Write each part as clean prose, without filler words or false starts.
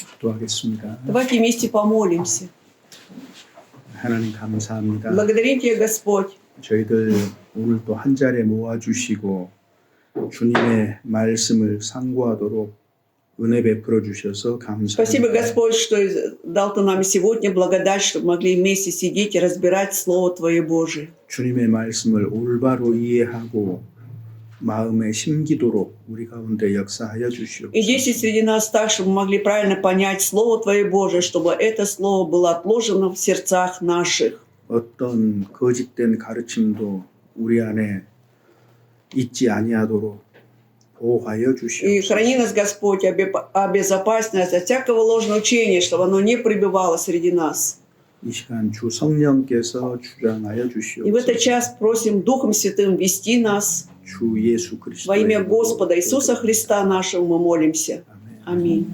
기도하겠습니다. Давайте вместе помолимся. 하나님 감사합니다. Благодарим Тебя, Господь. 저희들 오늘 또 한 자리에 모아주시고 주님의 말씀을 상고하도록 은혜 베풀어 주셔서 Спасибо, 감사합니다. Господь, что дал Ты нам сегодня благодать, чтобы могли вместе сидеть и разбирать Слово Твое Божие. 주님의 말씀을 올바로 이해하고 마음에 심기도록 우리 가운데 역사하여 주시옵소서. И действуй среди нас так, чтобы мы могли правильно понять Слово Твое Божие, чтобы это Слово было отложено в сердцах наших. 어떤 거짓된 가르침도 우리 안에 있지 아니하도록 보호하여 И 주시옵소서. храни нас, Господь, обезопасить нас от всякого ложного учения, чтобы оно не пребывало среди нас. 이 시간 주 성령께서 주장하여 И в этот 주시옵소서. час просим Духом Святым вести нас. 주 예수 Во 그리스도의 имя 이름으로 Господа Иисуса Христа нашего мы молимся. 아멘. Аминь.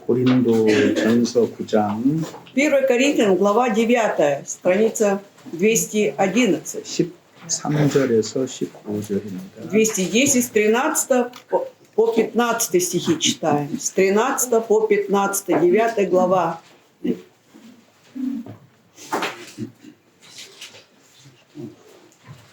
고린도전서 9장 1 Коринфянам, глава 9, страница 211. 13절에서 15절입니다. 210 с 13 по 15 стихи читаем. С 13 по 15, 9 глава.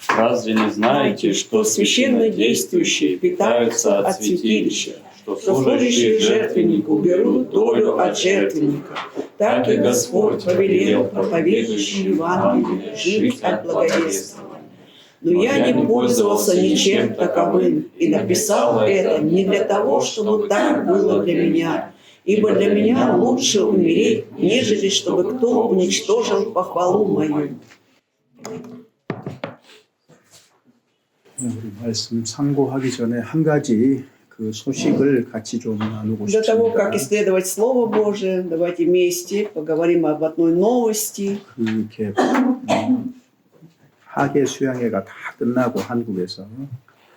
Разве не знаете, что священно действующие питаются от святилища, что служащие жертвеннику берут долю от жертвенника? Так и Господь повелел проповедующим Евангелие жить от благовествования. Но я не пользовался ничем таковым и написал это не для того, чтобы так было для меня, ибо для меня лучше умереть, нежели чтобы кто уничтожил похвалу мою. 우리 말씀 상고하기 전에 한 가지 그 소식을 같이 좀 나누고 До того, как 싶습니다. исследовать Слово Божие, давайте вместе поговорим об одной новости. 그렇게 하계 수양회가 다 끝나고 한국에서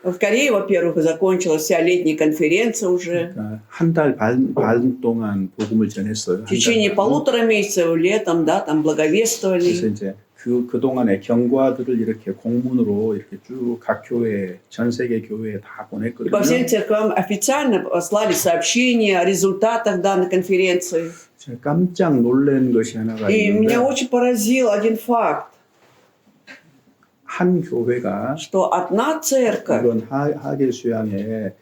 В Корее, во-первых, закончилась вся летняя конференция уже. 그러니까 한 달 반 동안 복음을 전했어요. В течение 1,5 месяцев летом, да, там 그래서 благовествовали. 이제 그동안의 경과들을 이렇게 공문으로 이렇게 쭉 각 교회, 전 세계 교회에 다 И по 보냈거든요. всем церквам официально послали сообщения о результатах данной конференции. 제가 깜짝 놀란 것이 하나가 И меня 있는데 очень поразил один факт, 한 교회가 что одна церковь, 이번 하계 수양회에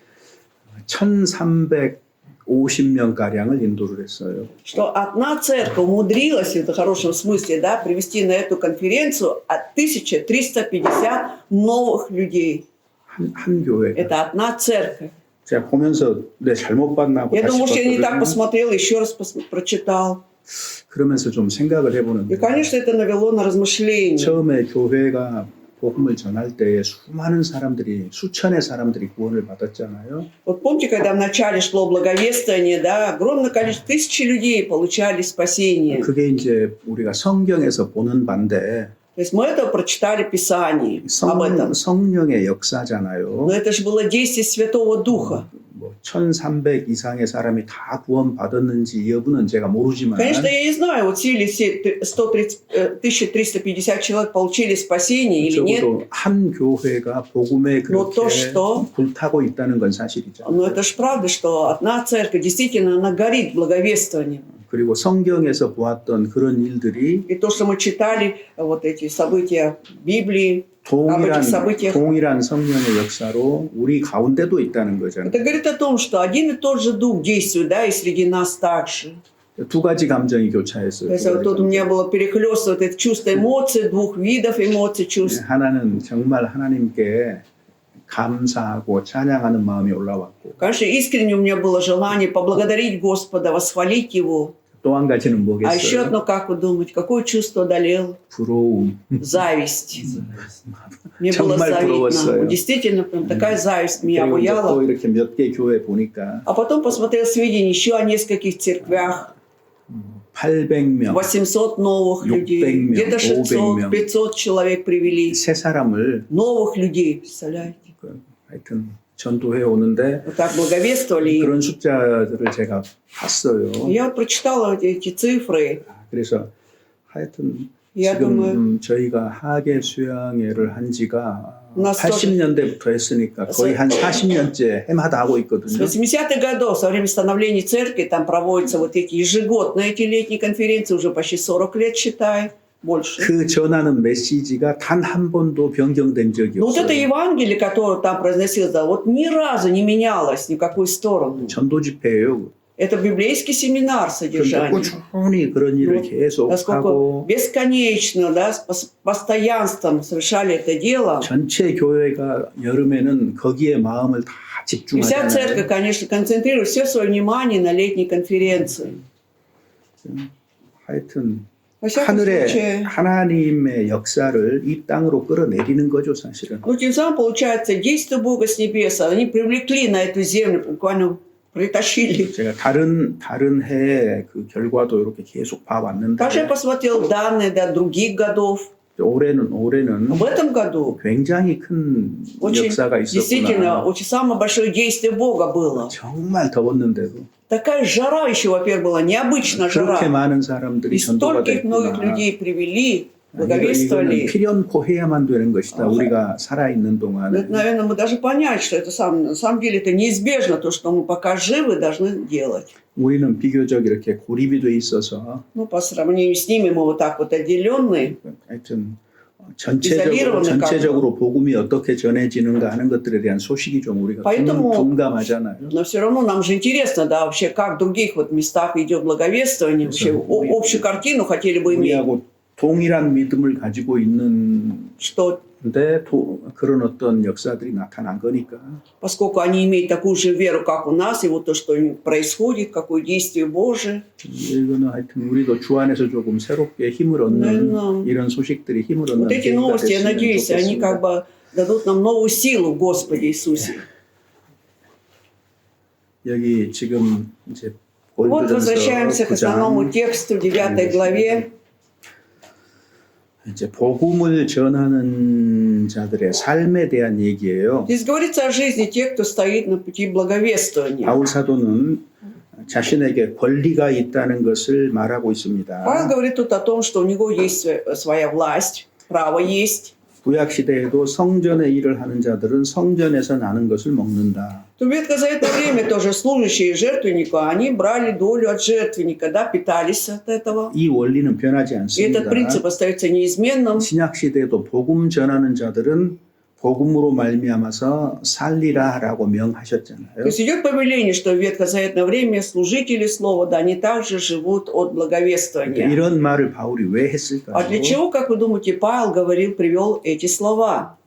1,350명 가량을 인도를 했어요. что одна церковь умудрилась, в хорошем смысле, да, привести на эту конференцию от 1350 новых людей. 한 교회가. Это одна церковь. 제가 보면서 내 잘못 봤나 하고 Я 다시 думаю, что я не так 봤거든요. посмотрел, еще раз прочитал. 그러면서 좀 생각을 И, 해보는데 конечно, это навело на размышления. 처음에 교회가 복음을 전할 때에 수많은 사람들이 수천의 사람들이 구원을 받았잖아요. Вот помните, когда в начале шло благовествование, да, огромное количество, тысячи людей получали спасение. 그게 이제 우리가 성경에서 보는 반대 То есть мы это прочитали в Писании об этом. 성령의 역사잖아요. Но это же было действие Святого Духа. 뭐 1,300 이상의 사람이 다 구원 받았는지 여부는 제가 모르지만 Конечно, я не знаю, вот все 1350 человек получили спасение или нет. 적어도 한 교회가 복음에 Но 그렇게 то, что... 불타고 있다는 건 사실이죠. Но это же правда, что одна церковь действительно она горит благовествованием. 그리고 성경에서 보았던 그런 일들이 И то, что мы читали, вот эти события Библии, об этих событиях, 동일한 성령의 역사로 우리 가운데도 있다는 거잖아요. это говорит о том, что один и тот же Дух действует, да, и среди нас также. 두 가지 감정이 То 교차했어요. есть вот тут у меня было перехлёст вот это чувство эмоций, двух видов эмоций, чувств. 하나는 정말 하나님께 감사하고 찬양하는 마음이 올라왔고 Конечно, искренне у меня было желание поблагодарить Господа, восхвалить Его. 또 한 가지는 А еще 뭐겠어요? одно, как вы думаете, какое чувство одолел? 부러움. Зависть. Мне было 정말 завидно. 부러웠어요. Действительно, прям такая зависть меня 그리고 이제 또 обуяла. 이렇게 몇 개 교회 보니까 А потом посмотрел сведения еще о нескольких церквях. 800명 800 новых 600 людей. 명, Где-то 600, 500 500 человек привели. 세 사람을 Новых людей, представляете? 하여튼 전도해 오는데 Вот так благовествовали им. 그런 숫자들을 제가 봤어요. Я вот прочитала эти цифры. 그래서 하여튼 Я 지금 думаю, 저희가 하계 수양회를 한 지가 У нас тоже 80년대부터 했으니까 거의 한 40년째 해마다 하고 с 있거든요. 80-х годов, со времени становления церкви, там проводятся вот эти ежегодные эти летние конференции, уже почти 40 лет, считай, больше. 그 전하는 메시지가 단 한 번도 변경된 적이 Но вот это 없어요. Евангелие, которое там произносилось, да, вот ни разу не менялось ни в какую сторону. 전도 집회예요. Это библейский семинар 그런데 содержания. 꾸준히 그런 일을 계속 Поскольку 하고 бесконечно, да, с постоянством совершали это дело. 전체 교회가 여름에는 거기에 마음을 다 И вся церковь, 집중하잖아요. конечно, концентрирует все свое внимание на летней конференции. 하여튼 Во всяком 하늘에 случае, 하나님의 역사를 이 땅으로 끌어내리는 거죠, 사실은. ну, тем самым, получается, действия Бога с небес, они привлекли на эту землю, буквально притащили. 제가 다른 해의 그 결과도 이렇게 계속 봐왔는데 Также я посмотрел данные, да, других годов. 올해는 В этом году 굉장히 큰 очень, 역사가 действительно, 있었구나. очень самое большое действие Бога было. 정말 더웠는데도 Такая жара еще, во-первых, была, необычная 그렇게 жара. 많은 사람들이 И 전도가 стольких многих 됐구나. людей привели, 이거는 благовествовали. 필연코 해야만 되는 것이다. 우리가 살아있는 Ну, 동안에. это, наверное, мы даже понять, что это на самом деле это неизбежно, то, что мы пока живы, должны делать. 우리는 비교적 이렇게 고립이 돼 있어서 Ну, по сравнению с ними мы вот так вот отделенные. 하여튼 이탈리아로는 전체적으로 복음이 어떻게 전해지는가 하는 것들에 대한 소식이 좀 우리가 Поэтому- 둔감하잖아요. Но все равно нам же интересно, да, вообще, как в других вот местах идет благовествование, вообще общую картину хотели бы иметь, 우리하고 동일한 믿음을 가지고 있는데 что 그런 어떤 역사들이 나타난 거니까 поскольку они имеют такую же веру, как у нас, и вот то, что происходит, какое действие Божие, 이거는 하여튼 우리도 주 안에서 조금 새롭게 힘을 얻는 나는- 이런 소식들이 힘을 얻는 вот эти 계기가 новости, я 됐으면 надеюсь, они 좋겠습니다. как бы дадут нам новую силу в Господе Иисусе. 여기 지금 이제 Вот 골드전서 возвращаемся к основному 9장 тексту, 9 главе. 이제 복음을 전하는 자들의 삶에 대한 얘기예요. Здесь говорится о жизни тех, кто стоит на пути благовествования. 바울 사도는 자신에게 권리가 있다는 것을 말하고 있습니다. Павел говорит тут о том, что у него есть своя власть, право есть. 구약 시대에도 성전의 일을 하는 자들은 성전에서 나는 것을 먹는다. То в ветхозаветное время тоже служащие жертвенника, они брали долю от жертвенника, да, питались от этого. 이 원리는 변하지 И этот 않습니다. принцип остается неизменным. 신약 시대에도 복음 전하는 자들은 복음으로 말미암아서 살리라라고 명하셨잖아요. То есть идет повеление, что в ветхозаветное время служители слова, да, они также живут от благовествования. 이런 말을 바울이 왜 했을까요? А для чего, как вы думаете, Павел привел эти слова?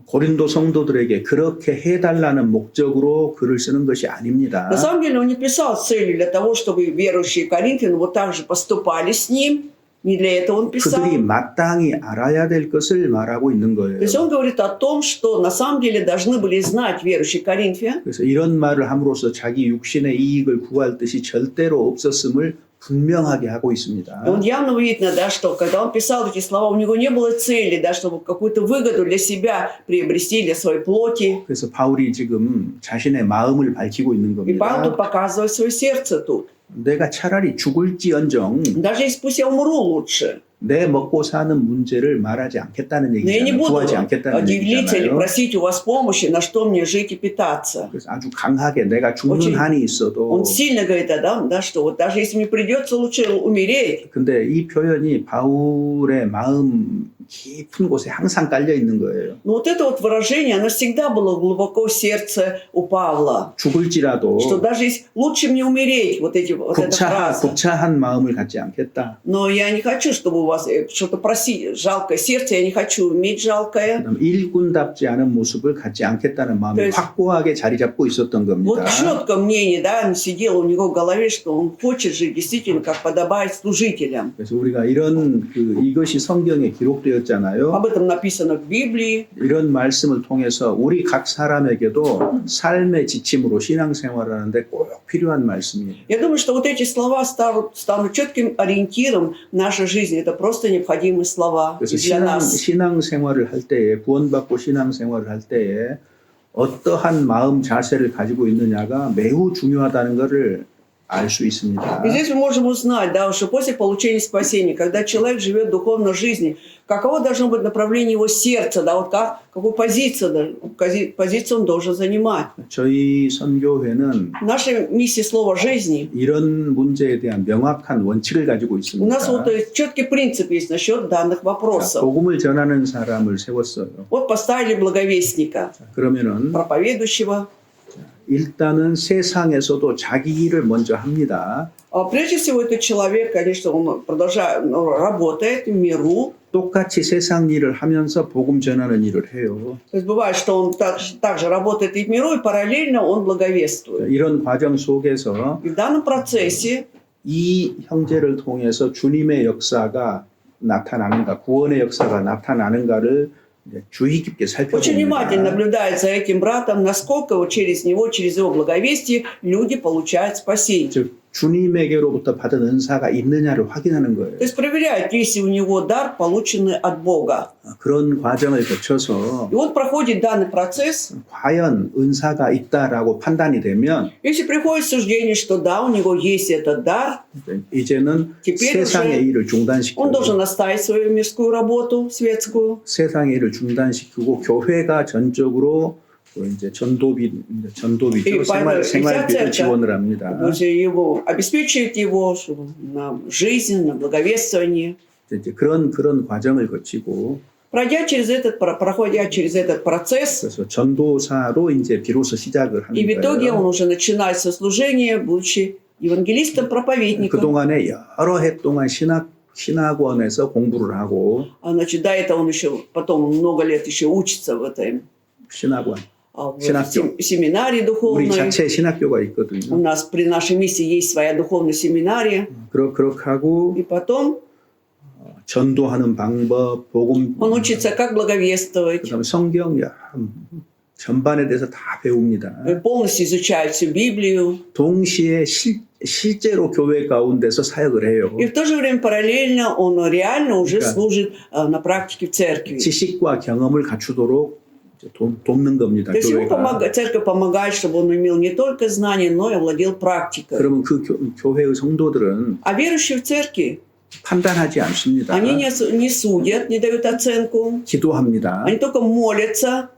고린도 성도들에게 그렇게 해달라는 목적으로 글을 쓰는 것이 아닙니다. На самом деле он не писал с целью для того, чтобы верующие Коринфяне вот так же поступали с ним. Не для этого он писал. 그들이 마땅히 알아야 될 것을 말하고 있는 거예요. То есть он говорит о том, что на самом деле должны были знать верующие Коринфяне. 그래서 이런 말을 함으로써 자기 육신의 이익을 구할 뜻이 절대로 없었음을 분명하게 하고 И 있습니다. он явно видно, да, что когда он писал эти слова, у него не было цели, да, чтобы какую-то выгоду для себя приобрести, для своей плоти. 그래서 바울이 지금 자신의 마음을 밝히고 있는 И Павел тут 겁니다. показывает свое сердце тут. 내가 차라리 죽을지언정 Даже если пусть я умру лучше, 내 먹고 사는 문제를 말하지 않겠다는 но я не 얘기잖아요. буду 구하지 않겠다는 делиться или 얘기잖아요. просить у вас помощи, на что мне жить и питаться. 그래서 아주 강하게 내가 죽는 очень- 한이 있어도 Он сильно говорит, да, что вот даже если мне придется лучше умереть, 근데 이 표현이 바울의 마음 깊은 곳에 항상 깔려 있는 거예요. но вот это вот выражение, оно всегда было глубоко в сердце у Павла. 죽을지라도 Что даже если лучше мне умереть, вот эта фраза. 구차한 마음을 갖지 않겠다. Но я не хочу, чтобы у вас что-то просить, жалкое сердце, я не хочу иметь жалкое. 그다음 일꾼답지 않은 모습을 갖지 않겠다는 마음이 그래서- 확고하게 자리 잡고 있었던 겁니다. Вот четко мнение, да, сидело у него в голове, что он хочет жить действительно, как подобает служителям. 그래서 우리가 이런 이것이 성경에 기록되었잖아요. Об этом написано в Библии. 이런 말씀을 통해서 우리 각 사람에게도 삶의 지침으로 신앙생활을 하는데 꼭 필요한 말씀이에요. Я думаю, что вот эти слова станут четким ориентиром в нашей жизни. Это просто необходимые слова 그래서 для нас. 신앙생활을 할 때에 구원받고 신앙생활을 할 때에 어떠한 마음 자세를 가지고 있느냐가 매우 중요하다는 것을 알 수 있습니다. И здесь мы можем узнать, да, что после получения спасения, когда человек живет духовной жизнью, каково должно быть направление его сердца, да, вот какую позицию он должен занимать. 저희 선교회는 Наша миссия слова жизни, 이런 문제에 대한 명확한 원칙을 가지고 у 있습니다. нас вот четкий принцип есть насчет данных 자, вопросов. 복음을 전하는 사람을 세웠어요. Вот поставили благовестника, 그러면은 проповедующего. 일단은 세상에서도 자기 일을 먼저 합니다. А прежде всего, этот человек, конечно, он продолжает, работает в миру. 똑같이 세상 일을 하면서 복음 전하는 일을 해요. То есть бывает, что он также работает и в миру, и параллельно он благовествует. 이런 과정 속에서 И в данном процессе 이 형제를 통해서 주님의 역사가 나타나는가, 구원의 역사가 나타나는가를 이제 주의 깊게 очень внимательно 살펴봅니다. наблюдает за этим братом, насколько вот через него, через его благовестие люди получают спасение. 즉 주님에게로부터 받은 은사가 있느냐를 확인하는 거예요. То есть проверяет, есть ли у него дар, полученный от Бога. 그런 과정을 거쳐서 И вот проходит данный процесс. 과연 은사가 있다라고 판단이 되면 Если приходит суждение, что да, у него есть этот дар, 이제는 Теперь 세상의 уже 일을 он 중단시키고 должен оставить свою мирскую работу, светскую. 세상의 일을 중단시키고 교회가 전적으로 또 이제 전도비죠. 생활비를 지원을 합니다. Уже его обеспечивает его чтобы на жизнь, на благовествование. 이제 그런 과정을 거치고 Проходя через этот процесс, 그래서 전도사로 이제 비로소 시작을 하는 и в итоге он 거예요. уже начинает свое служение, будучи евангелистом, проповедником. 그 동안에 여러 해 동안 신학원에서 공부를 하고 Значит, до этого он еще потом много лет еще учится в этой 신학원, в 신학교. семинарии 우리 духовной. 자체 신학교가 У 있거든요. нас при нашей миссии есть своя духовная семинария. 그렇게 하고 И потом 전도하는 방법, 복음, он учится, как благовествовать. 그다음에 성경 전반에 대해서 다 배웁니다. Полностью изучает всю Библию. 동시에 실제로 교회 가운데서 사역을 해요. И в то же время параллельно он реально уже Да. служит на практике в церкви. 지식과 경험을 갖추도록 이제 돕는 겁니다. То есть ему 교회가. церковь помогает, чтобы он имел не только знания, но и овладел практикой. 그러면 그 교회의 성도들은 А верующие в церкви, 판단하지 않습니다. они не судят, не дают оценку. 기도합니다. Они только молятся.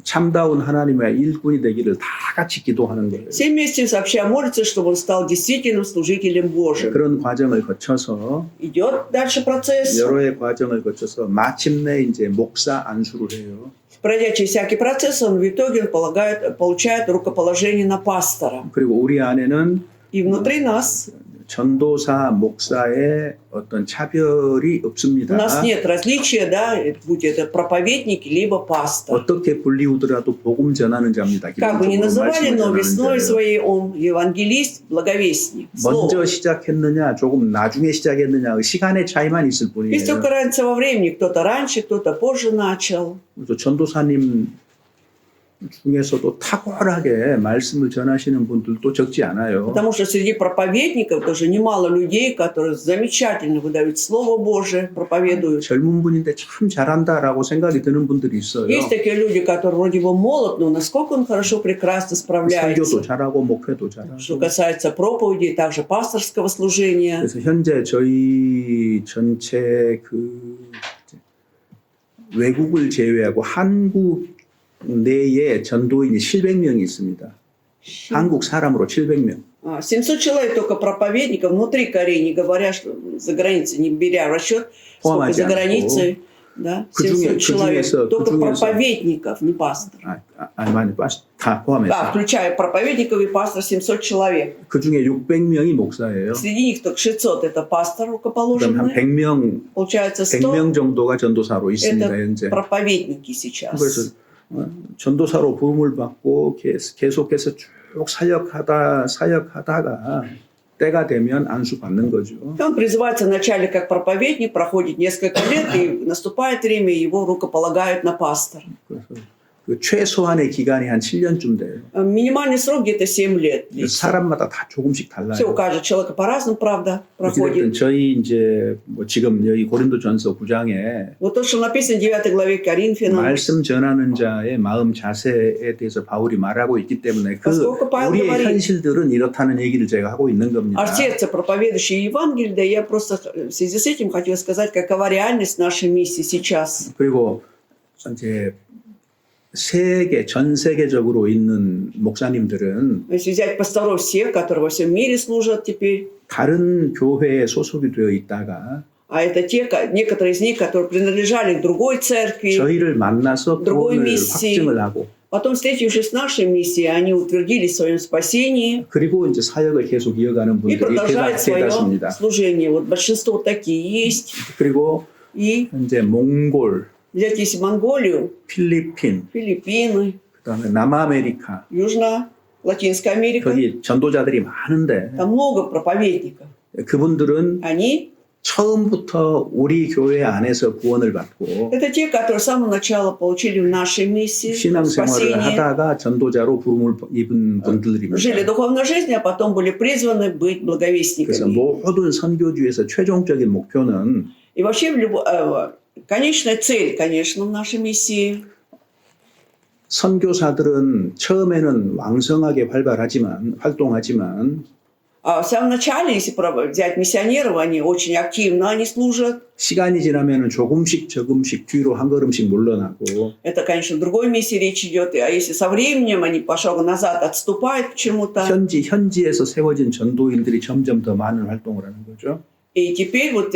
참다운 하나님의 일꾼이 되기를 다 같이 기도하는 거예요. Все вместе сообща молятся, чтобы он стал действительным служителем Божьим. 그런 과정을 거쳐서 Идет дальше процесс. 여러 해 과정을 거쳐서 마침내 이제 목사 안수를 해요. Пройдя через всякий процесс, он в итоге получает рукоположение на пастора. 그리고 우리 안에는 И внутри нас 전도사, 목사의 어떤 차별이 у 없습니다. нас нет различия, да, будь это проповедник либо пастор. 어떻게 불리우더라도 복음 전하는 자입니다. Как бы ни 기본적으로 называли, 말씀을 но 전하는 весной 자예요. своей он евангелист, благовестник. Слово. 먼저 시작했느냐, 조금 나중에 시작했느냐, 시간의 차이만 있을 Есть 뿐이에요. только разница во времени. Кто-то раньше, кто-то позже начал. 그래서 전도사님 중에서도 탁월하게 말씀을 전하시는 분들도 적지 않아요. Потому что среди проповедников тоже немало людей, которые замечательно выдают Слово Божие, проповедуют. 젊은 분인데 참 잘한다라고 생각이 드는 분들이 있어요. Есть такие люди, которые вроде бы молод, но насколько он хорошо, прекрасно 설교도 справляется. 잘하고 목회도 Что 잘하고. касается проповедей, также пасторского служения. 그래서 현재 저희 전체 외국을 제외하고 한국 내에 전도인이 700명이 있습니다. 한국 사람으로 700명. 700 человек только проповедников внутри Кореи, не говоря, что за границей, не беря в расчет, сколько 포함하지 за 않고. границей, да, 700 человек, только проповедников, не пастор. 많이 다 포함해서. Да, включая проповедников и пастор 700 человек. 그 중에 600명이 목사예요. Среди них только 600 это пастор 그다음 한 рукоположенный. 100명, Получается 100 100명 정도가 전도사로 있습니다. это 현재. проповедники сейчас. 그래서 전도사로 부름을 받고 계속해서 쭉 사역하다가 때가 되면 안수 받는 거죠. Он призывается вначале как проповедник, проходит несколько лет, и наступает время, его рукополагают на пастор. 그래서 그 최소한의 기간이 한 7년쯤 돼요. Минимальный срок где-то 7 лет. 사람마다 다 조금씩 Все у 달라요. каждого человека по-разному, правда, 어쨌든 проходит. 저희 이제 뭐 지금 여기 고린도전서 9장에 Вот то, что написано в 9 главе Коринфянам, 말씀 전하는 자의 마음 자세에 대해서 바울이 말하고 있기 때문에 그 Поскольку Павел 우리의 говорит, 현실들은 이렇다는 얘기를 제가 하고 있는 겁니다. а сердце проповедующее Евангелие, да я просто в связи с этим хотел сказать, какова реальность нашей миссии сейчас. 그리고 이제 전 세계적으로 있는 목사님들은 Если взять пасторов всех, которые во всем мире служат теперь, 다른 교회에 소속이 되어 있다가 а это те, некоторые из них, которые принадлежали к другой церкви, 저희를 만나서 другой 구원을 миссии, 확증을 하고 потом, встретившись с нашей миссией, они утвердились в своем спасении 그리고 이제 사역을 계속 이어가는 и 분들이 продолжают свое 대다수입니다. служение. Вот большинство такие есть. 그리고 И 현재 몽골, взять если Монголию, 필리핀, Филиппины, 그다음에 남아메리카 Южно-Латинская Америка, 거기 전도자들이 많은데 там много проповедников. 그분들은 Они 처음부터 우리 교회 안에서 구원을 받고 это те, которые с самого начала получили в нашей миссии 신앙생활을 спасение, 하다가 전도자로 부름을 입은 жили 분들입니다. духовной жизнью, а потом были призваны быть 그래서 благовестниками. 모든 선교주에서 최종적인 목표는 И вообще конечная цель, конечно, в нашей миссии. 선교사들은 처음에는 왕성하게 활동하지만 А в самом начале, если взять миссионеров, они очень активно они служат. 시간이 지나면 조금씩 뒤로 한 걸음씩 물러나고 Это, конечно, в другой миссии речь идет. А если со временем они по шагу назад отступают к чему-то. 현지에서 세워진 전도인들이 점점 더 많은 활동을 하는 거죠. И теперь вот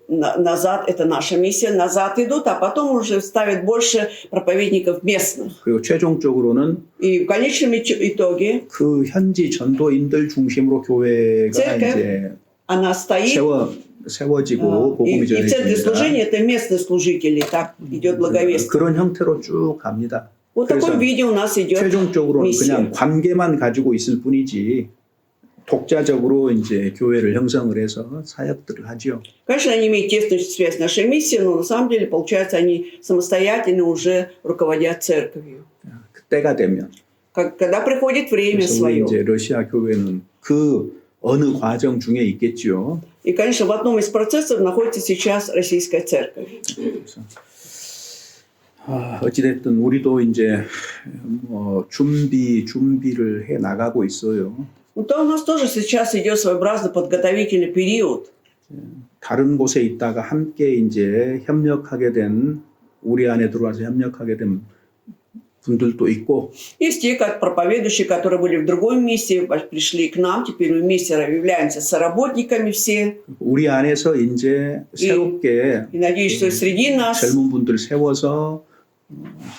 назад, это наша миссия, назад идут, а потом уже ставят больше проповедников местных. 그리고 최종적으로는 И в конечном итоге 그 현지 전도인들 중심으로 교회가 Церковь, 이제 она стоит, 세워지고 복음이 и в центре 전해집니다. служения это местные служители, так идет благовестие. 그런 형태로 쭉 갑니다. Вот в таком виде у нас идет 최종적으로는 миссия. 그냥 관계만 가지고 있을 뿐이지 독자적으로 이제 교회를 형성을 해서 사역들을 하죠. Конечно, они имеют тесную связь с нашей миссией, но на самом деле, получается, они самостоятельно уже руководят церковью. 그때가 되면 Когда приходит время 그래서 우리 свое. 이제 러시아 교회는 그 어느 과정 중에 있겠죠. И, конечно, в одном из процессов находится сейчас российская церковь. 그래서 어찌됐든 우리도 이제 뭐 준비를 해 나가고 있어요. Ну, то у нас тоже сейчас идет своеобразный подготовительный период. 다른 곳에 있다가 함께 이제 협력하게 된 우리 안에 들어와서 협력하게 된 분들도 있고 Есть те проповедующие, которые были в другой миссии, пришли к нам, теперь мы вместе являемся соработниками все. 우리 안에서 이제 새롭게 И надеюсь, что среди нас 젊은 분들 세워서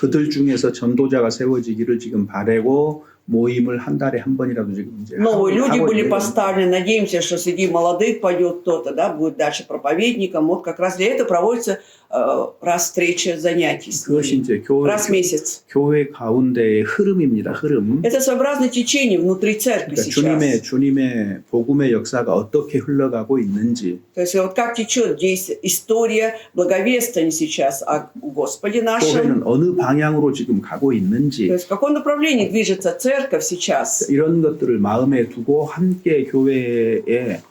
그들 중에서 전도자가 세워지기를 지금 바라고 모임을 한 달에 한 번이라도 지금 이제 новые люди 하고 были 있는 поставлены. Надеемся, что среди молодых пойдет кто-то, да, будет дальше проповедником. Вот как раз для этого проводится раз встреча занятий с 그것이 ними. 이제 Раз в месяц. 교회 가운데의 흐름입니다. 흐름. Это своеобразное течение внутри церкви 그러니까 сейчас. 주님의 복음의 역사가 어떻게 흘러가고 있는지 То есть вот как течет здесь история благовествования сейчас о Господе нашем. 교회는 어느 방향으로 지금 가고 То 있는지 есть в каком направлении движется церковь сейчас. 이런 것들을 마음에 두고 함께 교회에서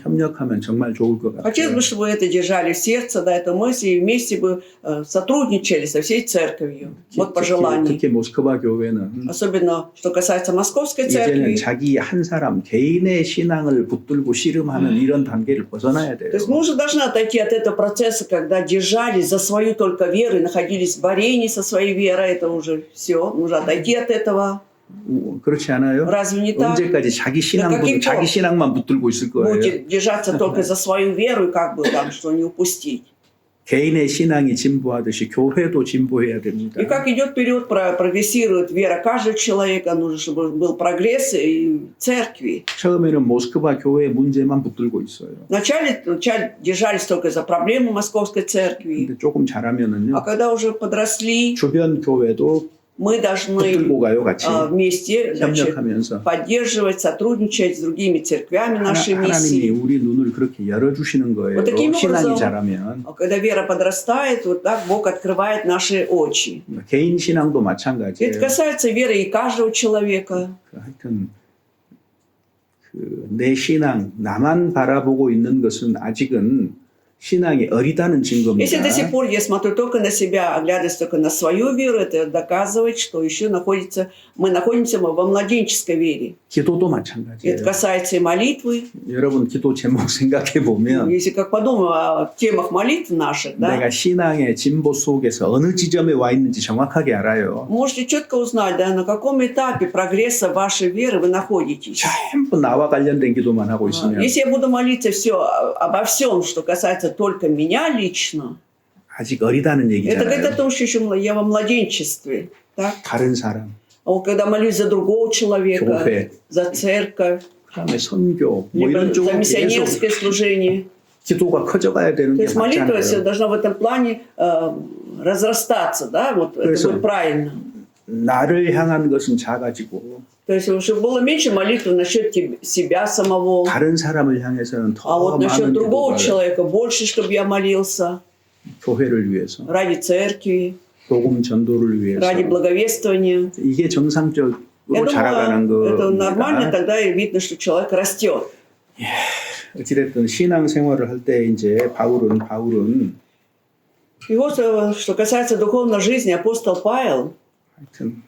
협력하면 정말 좋을 것 Хотелось 같아요. бы, чтобы вы это держали в сердце, да, эту мысль, и вместе бы сотрудничали со всей церковью. Вот пожелание. 특히 모스크바 교회는 Особенно, что касается Московской 이제는 церкви. 자기 한 사람 개인의 신앙을 붙들고 씨름하는 이런 단계를 벗어나야 돼요. То есть мы уже должны отойти от этого процесса, когда держались за свою только веру и находились в борении со своей верой. Это уже все. Нужно отойти от этого. 그렇지 않아요? Разве не так? 언제까지 자기 каких 자기 신앙만 붙들고 있을 거예요. Будете держаться только за свою веру и как бы там что не упустить. 개인의 신앙이 진보하듯이 교회도 진보해야 됩니다. И как идет период, прогрессирует вера каждого человека, нужно, чтобы был прогресс и церкви. 처음에는 모스크바 교회 문제만 붙들고 있어요. Вначале держались только за проблемы Московской церкви, 근데 조금 а 잘하면은요. когда уже подросли, 주변 교회도 Мы должны 붙들고 가요, 같이. вместе, значит, 협력하면서. поддерживать, сотрудничать с другими церквями нашей 하나님이 миссии. 우리 눈을 그렇게 열어주시는 거예요. Вот таким 신앙이 образом, 자라면. когда вера подрастает, вот так Бог открывает наши очи. 개인 신앙도 Это 마찬가지예요. касается веры и каждого человека. 하여튼 내 신앙, 나만 바라보고 있는 것은 아직은 신앙이 어리다는 증거입니다. Если до сих пор я смотрю только на себя, оглядываясь только на свою веру, это доказывает, что еще мы находимся во младенческой вере. 기도도 Это 마찬가지예요. касается и молитвы. 여러분 기도 제목 생각해 보면 Если как подумаем о темах молитв наших, да, 내가 신앙의 진보 속에서 어느 지점에 와 있는지 정확하게 알아요. можете четко узнать, да, на каком этапе прогресса вашей веры вы находитесь. 전부 나와 관련된 기도만 하고 있으면 Если я буду молиться обо всем, что касается только меня лично, 아직 어리다는 это говорит о 얘기잖아요. том, что еще я во младенчестве. Так? 다른 사람, А вот когда молюсь за другого человека, 교회, за церковь, 그다음에 선교, 뭐 либо 이런 за 쪽으로 계속 миссионерское служение. 기도가 커져가야 되는 То 게 есть молитва 맞잖아요. должна в этом плане разрастаться, да, вот это 그래서- будет правильно. 나를 향한 것은 작아지고 То есть, чтобы было меньше молитвы насчет себя самого, 다른 사람을 향해서는 а 더 вот насчет 많은 другого 기도가 человека больше, чтобы я молился 교회를 위해서, ради церкви, 복음 전도를 위해서 ради благовествования. 이게 정상적으로 Я 자라가는 думаю, это нормально, 겁니다. тогда и видно, что человек растет. 어찌됐든 신앙 생활을 할 때 이제 바울은 И вот, что касается духовной жизни, апостол Павел, 하여튼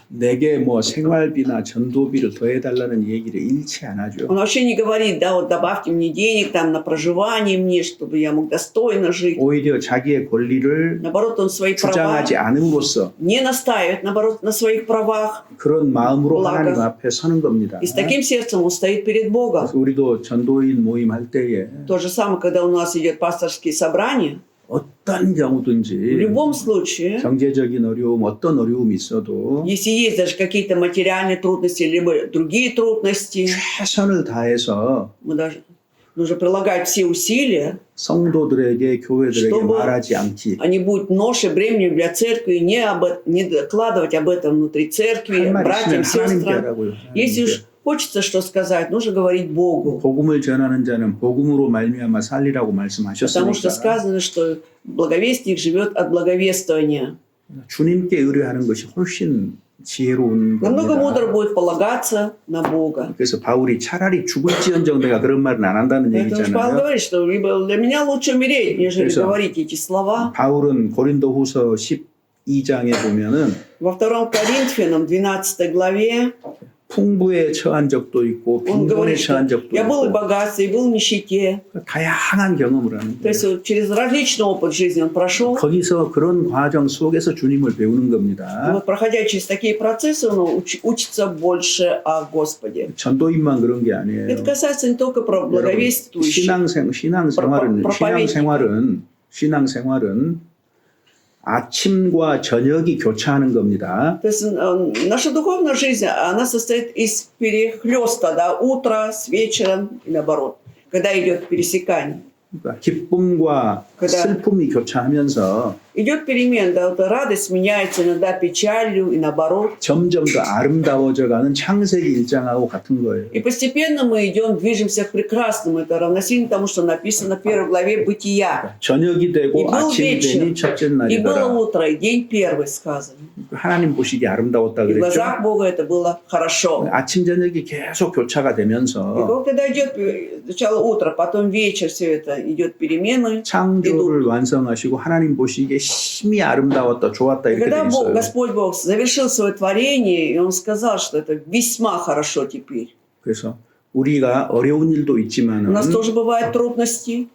내게 뭐 생활비나 전도비를 더해달라는 얘기를 일치 안 하죠. он вообще не говорит, да, вот добавьте мне денег там на проживание мне, чтобы я мог достойно жить. 오히려 자기의 권리를 Наоборот, он свои права 주장하지 않음으로써 не настаивает, наоборот, на своих правах. 그런 마음으로 올라가. 하나님 앞에 서는 겁니다. И с таким сердцем он стоит перед Богом. 그래서 우리도 전도인 모임 할 때에 То же самое, когда у нас идет пасторские собрания, 어떤 в 경우든지 любом случае, 경제적인 어려움, 어떤 어려움이 있어도 если есть даже какие-то материальные трудности, либо другие трудности, 최선을 다해서 мы даже нужно прилагать все усилия, 성도들에게 교회들에게 чтобы 말하지 않기. они будут ношей, бременем для церкви, не докладывать об этом внутри церкви, 할 말 братьям, 있으면 하나님께 сестрам. 하라고요. Если уж хочется что сказать, нужно говорить Богу. 복음을 전하는 자는 복음으로 말미암아 살리라고 Потому что 말씀하셨으니까 сказано, что благовестник живет от благовествования. 주님께 의뢰하는 것이 훨씬 지혜로운 Намного мудро 겁니다. будет полагаться на Бога. 그래서 바울이 차라리 죽을지언정 내가 그런 말은 안 한다는 Поэтому же Павел 얘기잖아요. говорит, что либо для меня лучше умереть, нежели 그래서- говорить эти слова. 바울은 고린도후서 12장에 보면은 Во 2 Коринфянам 12 главе 풍부에 처한 적도 있고 он 빈곤에 говорит, что 처한 적도 я был и в 있고 богатстве, и был в нищете. 다양한 경험을 하는 То 거예요. есть вот через различный опыт жизни он прошел. 거기서 그런 과정 속에서 주님을 배우는 И 겁니다. вот проходя через такие процессы, он учится больше о Господе. 전도인만 그런 게 Это 아니에요. касается не только про благовествующих. 신앙생활은 아침과 저녁이 교차하는 겁니다. То есть наша духовная жизнь, она состоит из перехлеста, да, утра с вечером и наоборот, когда идет пересекание. 그러니까 기쁨과 그다- 슬픔이 교차하면서 Идет перемен, да, вот радость меняется иногда печалью и наоборот. 점점 더 아름다워져가는 창세기 1장하고 같은 거예요. И постепенно мы идем, движемся к прекрасному. Это равносильно тому, что написано в 1 главе Бытия. 저녁이 И 되고 был 아침이 되니 вечер, 첫째 и было 날이더라. утро, и день первый сказано. 하나님 보시기에 아름다웠다 И в 그랬죠. глазах Бога это было хорошо. 아침 저녁이 계속 교차가 И 되면서 когда идет сначала утро, потом вечер, все это идет перемены. 창조를 완성하시고 하나님 보시기에 심히 아름다웠다, 좋았다 И 이렇게 돼 когда 있어요. Господь Бог завершил свое творение, и Он сказал, что это весьма хорошо теперь. 그래서 우리가 어려운 일도 У 있지만은 нас тоже бывают трудности,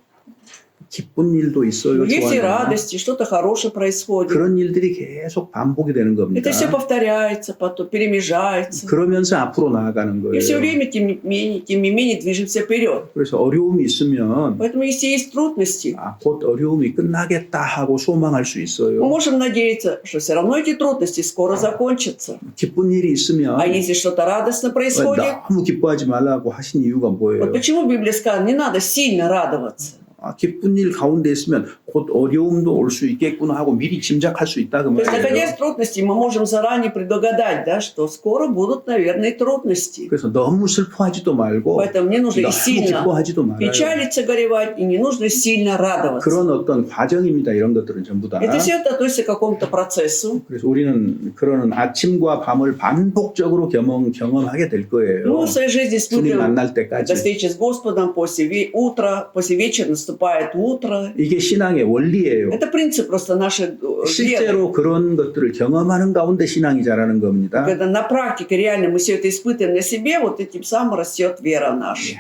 기쁜 일도 있어요. есть и 좋아요. радости, что-то хорошее происходит. 그런 일들이 계속 반복이 되는 겁니다. Это все повторяется, потом перемежается. 그러면서 앞으로 나아가는 И все 거예요. время, тем не менее, движемся вперед. 그래서 어려움이 있으면 Поэтому, если есть трудности, 곧 어려움이 끝나겠다 하고 소망할 수 мы 있어요. можем надеяться, что все равно эти трудности скоро закончатся. 기쁜 일이 있으면 А если что-то радостно происходит, 너무 기뻐하지 말라고 하신 이유가 вот 뭐예요? почему в Библии сказано, не надо сильно радоваться. 기쁜 일 가운데 있으면 곧 어려움도 올 수 있겠구나 하고 미리 짐작할 수 있다 그 То есть, находясь 말이에요. в трудности, мы можем заранее предугадать, да, что скоро будут, наверное, трудности. 그래서 너무 슬퍼하지도 말고 Поэтому не нужно и 너무 сильно 기뻐하지도 말아요. печалиться, горевать, и не нужно сильно радоваться. 그런 어떤 과정입니다. 이런 것들은 전부 다. Это все относится к какому-то процессу. 그래서 우리는 그런 아침과 밤을 반복적으로 경험하게 될 Мы 거예요. в своей жизни 주님 испытываем 만날 до 때까지. встречи с Господом, после утра, после вечера наступает утро. 이게 신앙의 원리예요. Это принцип просто нашей веры. 실제로 그런 것들을 경험하는 가운데 신앙이 자라는 겁니다. Когда на практике реально мы все это испытываем на себе, вот этим самым растет вера наша.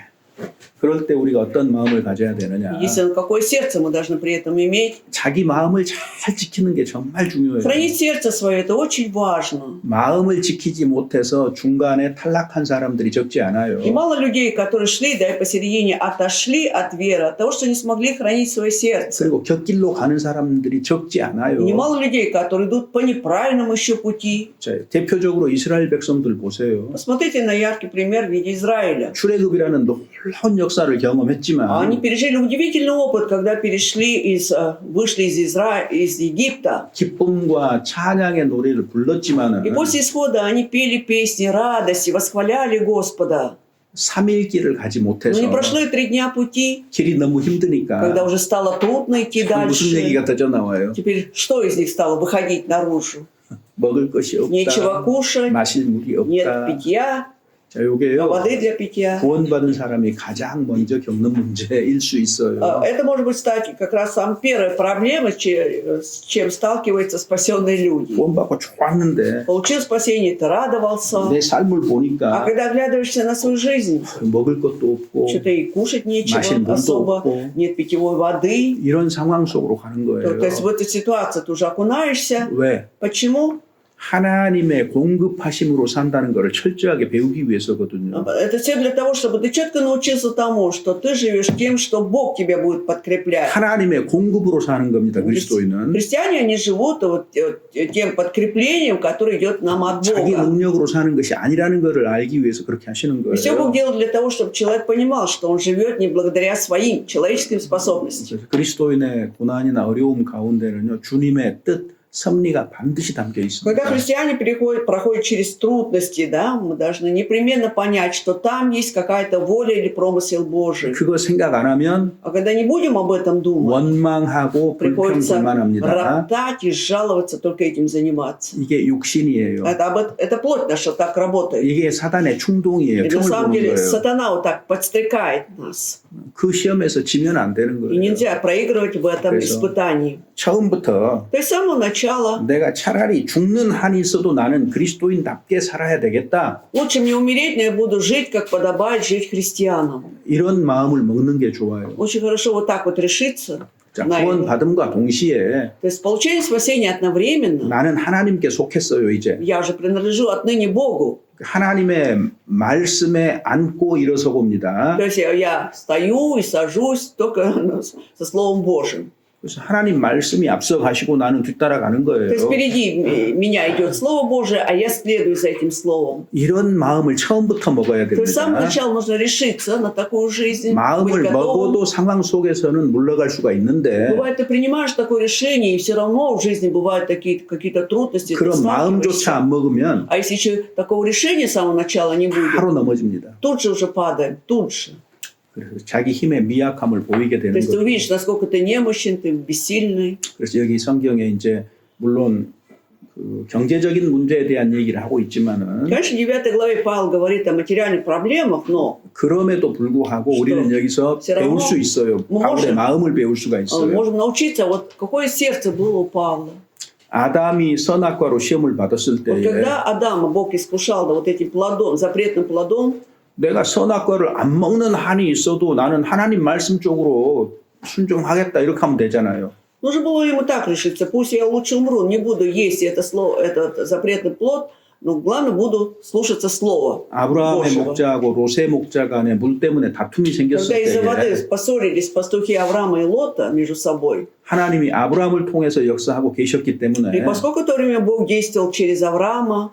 그럴 때 우리가 어떤 마음을 가져야 되느냐. Единственное, какое сердце мы должны при этом иметь. 자기 마음을 잘 지키는 게 정말 중요해요. Хранить сердце свое, это очень важно. 마음을 지키지 못해서 중간에 탈락한 사람들이 적지 않아요. И мало людей, которые шли, да, и посередине отошли от веры, от того, что не смогли хранить свое сердце. 그리고 곁길로 가는 사람들이 적지 않아요. И немало людей, которые идут по неправильному еще пути. 자, 대표적으로 이스라엘 백성들 보세요. Посмотрите на яркий пример в виде Израиля. 출애굽이라는 놀라운 역사를 경험했지만 Они пережили удивительный опыт, когда вышли из Египта. 기쁨과 찬양의 노래를 불렀지만은 И после исхода они пели песни радости, восхваляли Господа. 3일 길을 가지 Но 못해서 не прошло и 3 дня пути, 길이 너무 힘드니까 когда уже стало трудно идти 무슨 дальше. 얘기가 터져 나와요? Теперь что из них стало выходить наружу? 먹을 것이 Нечего 없다. кушать, 마실 물이 нет 없다. питья, 자, 요게요. воды для питья. 구원받은 사람이 가장 먼저 겪는 문제일 수 있어요. Это может быть стать как раз самая первая проблема, с чем сталкиваются спасенные люди. 구원받고 좋았는데 Получил спасение, ты радовался, 내 삶을 а 보니까 когда оглядываешься на свою жизнь, 먹을 것도 없고 что-то и кушать 마실 нечего 물도 особо, 없고 нет питьевой воды. 이런 상황 속으로 가는 То есть в 거예요. эту ситуацию ты уже окунаешься. 왜? Почему? 하나님의 공급하심으로 산다는 것을 철저하게 배우기 위해서거든요. Это все для того, чтобы ты четко научился тому, что ты живешь тем, что Бог тебя будет подкреплять. 하나님의 공급으로 사는 겁니다. 그리스도인은 Христиане, они живут вот тем подкреплением, которое идет нам от 자기 Бога. 능력으로 사는 것이 아니라는 것을 알기 위해서 그렇게 하시는 И все Бог 거예요. делал для того, чтобы человек понимал, что он живет не благодаря своим человеческим способностям. 그래서 그리스도인의 고난이나 어려움 가운데는요, 주님의 뜻, 섭리가 반드시 담겨 Когда 있습니다. христиане проходят через трудности, да, мы должны непременно понять, что там есть какая-то воля или промысел Божий. 그거 생각 안 하면 А когда не будем об этом думать, 원망하고 приходится 불평불만합니다. роптать и жаловаться, только этим заниматься. 이게 육신이에요. Это плоть наша так работает. 이게 사단의 충동이에요. И на 틈을 самом 보는 деле 거예요. сатана вот так подстрекает нас. 그 시험에서 지면 안 되는 И 거예요. нельзя проигрывать в этом 그래서 испытании. 처음부터 То есть с самого начала 내가 차라리 죽는 한이 있어도 나는 그리스도인답게 살아야 되겠다. лучше мне умереть, но я буду жить, как подобает жить христианам. 이런 마음을 먹는 게 좋아요. Очень хорошо вот так вот решиться. 자, 나 구원 받음과 동시에 То есть получение спасения одновременно. 나는 하나님께 속했어요, 이제. Я уже принадлежу отныне Богу. 하나님의 말씀에 안고 일어서 봅니다. То есть я стою и сажусь только со Словом Божьим. 그래서 하나님 말씀이 앞서 가시고 на는 뒤따라가는 То есть 거예요. впереди меня идет Слово Божие, а я следую за этим Словом. 이런 마음을 처음부터 먹어야 То есть с самого 됩니다. начала нужно решиться на такую жизнь, быть 마음을 готовым. 먹어도 상황 속에서는 물러갈 수가 있는데 Бывает, ты принимаешь такое решение, и все равно в жизни бывают какие-то трудности. ты 그런 마음조차 сталкиваешься. 안 먹으면 А если еще такого решения с самого начала не будет, 바로 넘어집니다. тут же уже падаем, тут же. 그래서 자기 힘의 미약함을 보이게 То 되는 есть ты 거죠. увидишь, насколько ты немощен, ты бессильный. 그래서 여기 성경에 이제 물론 그 경제적인 문제에 대한 얘기를 하고 있지만은 Конечно, в 9 главе Павел говорит о материальных проблемах, но 그럼에도 불구하고 우리는 여기서 все 배울 равно 수 있어요. мы 바울의 можем- 마음을 배울 수가 있어요. можем научиться, вот какое сердце было у Павла. 아담이 선악과로 시험을 받았을 Вот 때에 когда Адама Бог искушал да, вот этим плодом, запретным плодом, 내가 선악과를 안 먹는 한이 있어도 나는 하나님 말씀 쪽으로 순종하겠다 이렇게 하면 되잖아요. нужно было ему так решиться, пусть я лучше умру, не буду есть этот запретный плод, но главное буду слушаться Слова 아브라함의 Божьего. 목자하고 롯의 목자 간에 물 때문에 다툼이 생겼을 Когда из-за воды 때에 поссорились пастухи Авраама и Лота между собой, 하나님이 아브라함을 통해서 역사하고 계셨기 и 때문에 поскольку в то время Бог действовал через Авраама,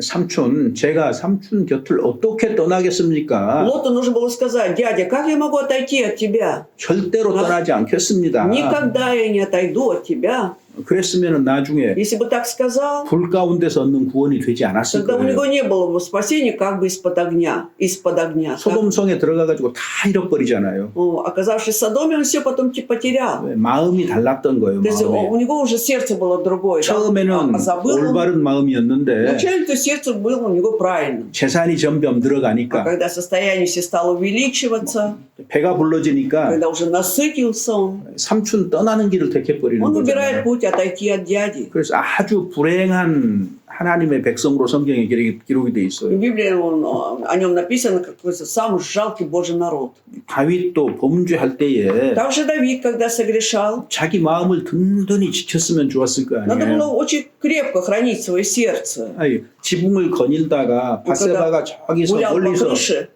삼촌, 제가 삼촌 곁을 어떻게 떠나겠습니까? Лоту нужно было сказать: дядя, как я могу отойти от тебя? 절대로 떠나지 않겠습니다. Никогда я не отойду от тебя. 그랬으면 나중에 Если бы так сказал, 불 가운데서 얻는 구원이 되지 않았을 тогда у него 거예요. не было бы спасения как бы из-под огня. Из-под огня. 소돔성에 들어가가지고 다 잃어버리잖아요. Оказавшись в Содоме, он все потом потерял. 왜? 마음이 달랐던 거예요. То есть 마음이. у него уже сердце было другое. Да? 처음에는 А забыл он. 올바른 마음이었는데 Вначале-то сердце было у него правильным. 재산이 점점 А 늘어가니까 когда состояние все стало увеличиваться, 배가 불러지니까 когда уже насытился он 삼촌 떠나는 길을 택해버리는 выбирает 거잖아요. путь отойти от дяди. 그래서 아주 불행한 하나님의 백성으로 성경에 기록이 돼 В 있어요. Библии о нем написано как самый жалкий Божий народ. 다윗도 범죄할 때에 Также Давид, когда согрешал, 자기 마음을 든든히 지켰으면 좋았을 거 надо было 아니에요. очень крепко хранить свое сердце. 아니, 지붕을 거닐다가 바세바가 저기서 Гулял по 멀리서 крыше,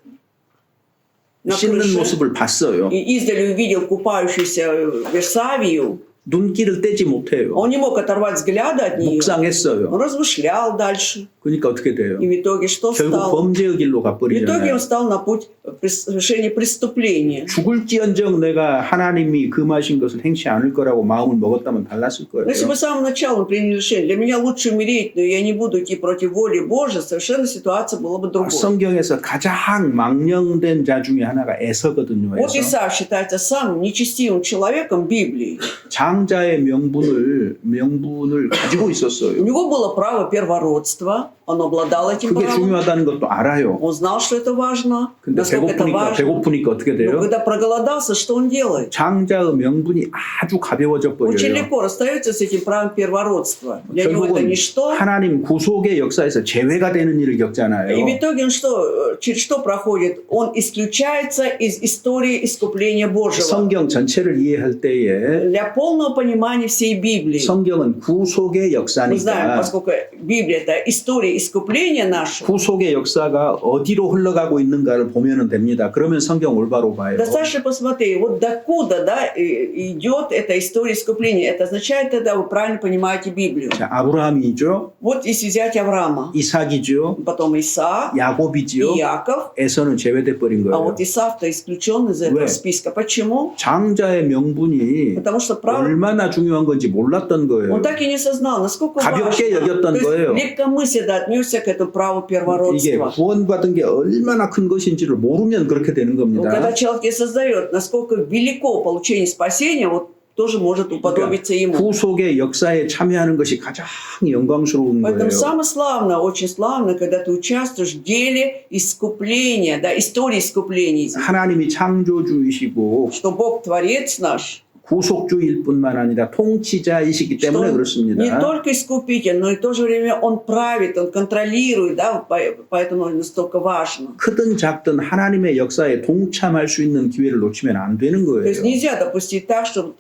на 씻는 крыше, 모습을 봤어요. и издали увидел купающуюся Версавию. 눈길을 떼지 못해요. Он не мог оторвать взгляда от нее. Он 묵상했어요. размышлял дальше. 그러니까 어떻게 돼요? И в итоге что 결국 стал? 범죄의 길로 В итоге 가버리잖아요. он стал на путь совершения преступления. 죽을지언정 내가 하나님이 금하신 것을 행치 않을 거라고 마음을 먹었다면 달랐을 Но если 거예요. бы с самого начала он принял решение, для меня лучше умереть, но я не буду идти против воли Божией, совершенно ситуация была бы другой. 성경에서 가장 망령된 자 중에 하나가 에서거든요. Вот 에서. Исав считается самым нечестивым человеком Библии. 장자의 명분을 가지고 У 있었어요. него было право первородства, он обладал этим 그게 правом. 중요하다는 것도 알아요. Он знал, что это важно, 근데 насколько это важно. 배고프니까 어떻게 Но 돼요? когда проголодался, что он делает? 장자의 명분이 아주 가벼워져 Очень 버려요. легко расстается с этим правом первородства. Для него это 결국은 ничто. 하나님 구속의 역사에서 제외가 되는 일을 И в 겪잖아요. итоге он что, через что проходит? Он исключается из истории искупления Божьего. 성경 전체를 이해할 때에 Для полного понимания всей Библии. 성경은 구속의 Мы знаем, 역사니까 поскольку Библия это история искупления нашего, 구속의 역사가 어디로 흘러가고 있는가를 보면 됩니다. 그러면 성경 올바로 봐요. достаточно посмотреть, вот докуда идет эта история искупления. Это означает, тогда вы правильно понимаете Библию. 자, 아브라함이죠. Вот если взять Авраама, 이삭이죠. потом Исаак, 야곱이지요. и Яков, 에서는 제외돼 버린 а 거예요. вот Исаак-то исключен из этого 왜? списка. Почему? 장자의 명분이 Потому что право 얼마나 중요한 건지 몰랐던 거예요. он так и не осознал, насколько 가볍게 важно. 여겼던 То есть 거예요. легкомысленно отнесся к этому праву 이게 первородства. 구원받은 게 얼마나 큰 것인지를 모르면 그렇게 되는 Но 겁니다. когда человек не создает, насколько велико получение спасения, вот тоже может уподобиться ему. 구속의 역사에 참여하는 것이 가장 영광스러운 Поэтому 거예요. самое славное, очень славно, когда ты участвуешь в деле искупления, да, истории искупления. 하나님이 창조주이시고 Что Бог Творец наш, 구속주일 뿐만 아니라 통치자이시기 что 때문에 Он не 그렇습니다. только искупитель, но и в то же время Он правит, Он контролирует, да, поэтому Он настолько важно. 크든 작든 하나님의 역사에 동참할 수 있는 기회를 놓치면 안 되는 То есть 거예요. нельзя допустить так, чтобы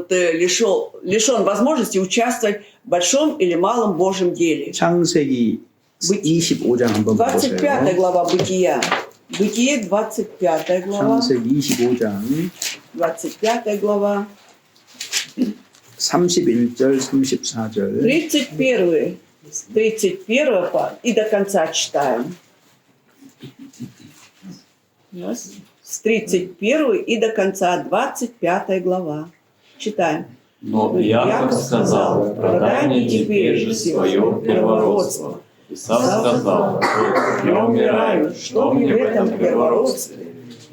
ты лишен возможности участвовать в большом или малом Божьем деле. 창세기 25장 한번 보세요. 25 глава Бытия. Бытие, 25 глава. 창세기 25장 25 глава. 31절 34절 31 с 31 и до конца читаем. С 31 и до конца 25 глава. Читаем. Но Яков сказал: продай мне теперь же свое первородство. Исав сказал: я умираю, что мне в этом первородстве?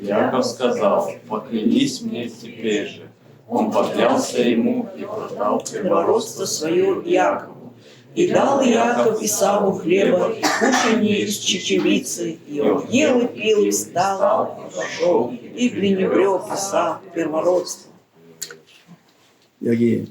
Яков сказал: поклянись мне теперь же. Он поклялся ему и продал Первородство свое Якову. И дал Яков Исаву хлеба и кушанье из чечевицы, и он ел и пил, и встал, и пошел, и пренебрег Исав первородство. 여기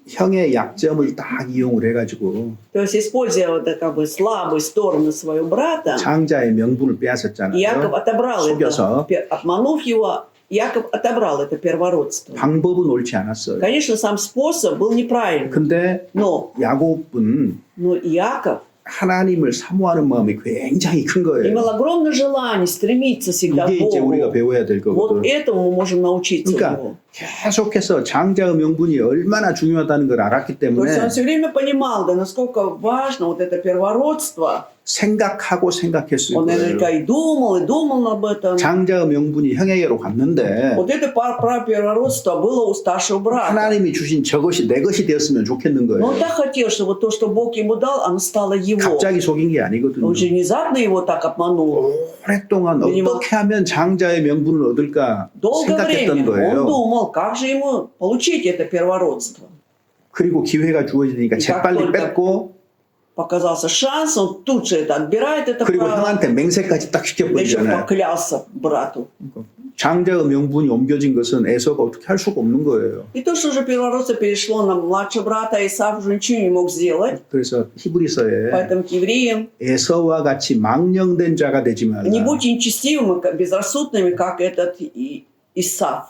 형의 약점을 딱 이용을 해가지고 То есть, используя вот как бы слабые стороны своего брата, 장자의 명분을 빼앗았잖아요. Яков отобрал 속여서. это, обманув его, Яков отобрал это первородство. 방법은 옳지 않았어요. Конечно, сам способ был неправильный, 근데 но 야곱은 Яков 하나님을 사모하는 마음이 굉장히 큰 Имел 거예요. огромное желание стремиться всегда к 이게 이제 우리가 Богу. 배워야 될 Вот 거거든. этому мы можем научиться у 그러니까 него. 계속해서 장자의 명분이 얼마나 중요하다는 걸 알았기 То есть он 때문에 все время понимал, да, насколько важно вот это первородство. 생각하고 생각했을 Он 거예요. наверняка и думал об этом. 장자의 명분이 형에게로 갔는데 Вот это про первородство было у старшего брата. 하나님이 주신 저것이 내 것이 되었으면 좋겠는 Но он 거예요. так хотел, чтобы то, что Бог ему дал, оно стало его. 갑자기 속인 게 아니거든요. Он же внезапно его так обманул. 오랫동안 어떻게 하면 장자의 명분을 얻을까 Долгое 생각했던 время он 거예요. думал, как же ему получить это первородство. 그리고 기회가 주어지니까 재빨리 뺏고 Показался шанс, он тут же это отбирает, это 그리고 право. 형한테 맹세까지 딱 Да еще 시켜버리잖아요. поклялся брату. 장자의 명분이 옮겨진 것은 에서가 어떻게 할 수가 없는 거예요. И то, что уже первородство перешло на младшего брата, Исав уже ничего не мог сделать. 그래서 히브리서에 Поэтому к евреям 에서와 같이 망령된 자가 되지 말라. не будьте нечестивыми, безрассудными, как этот Исав.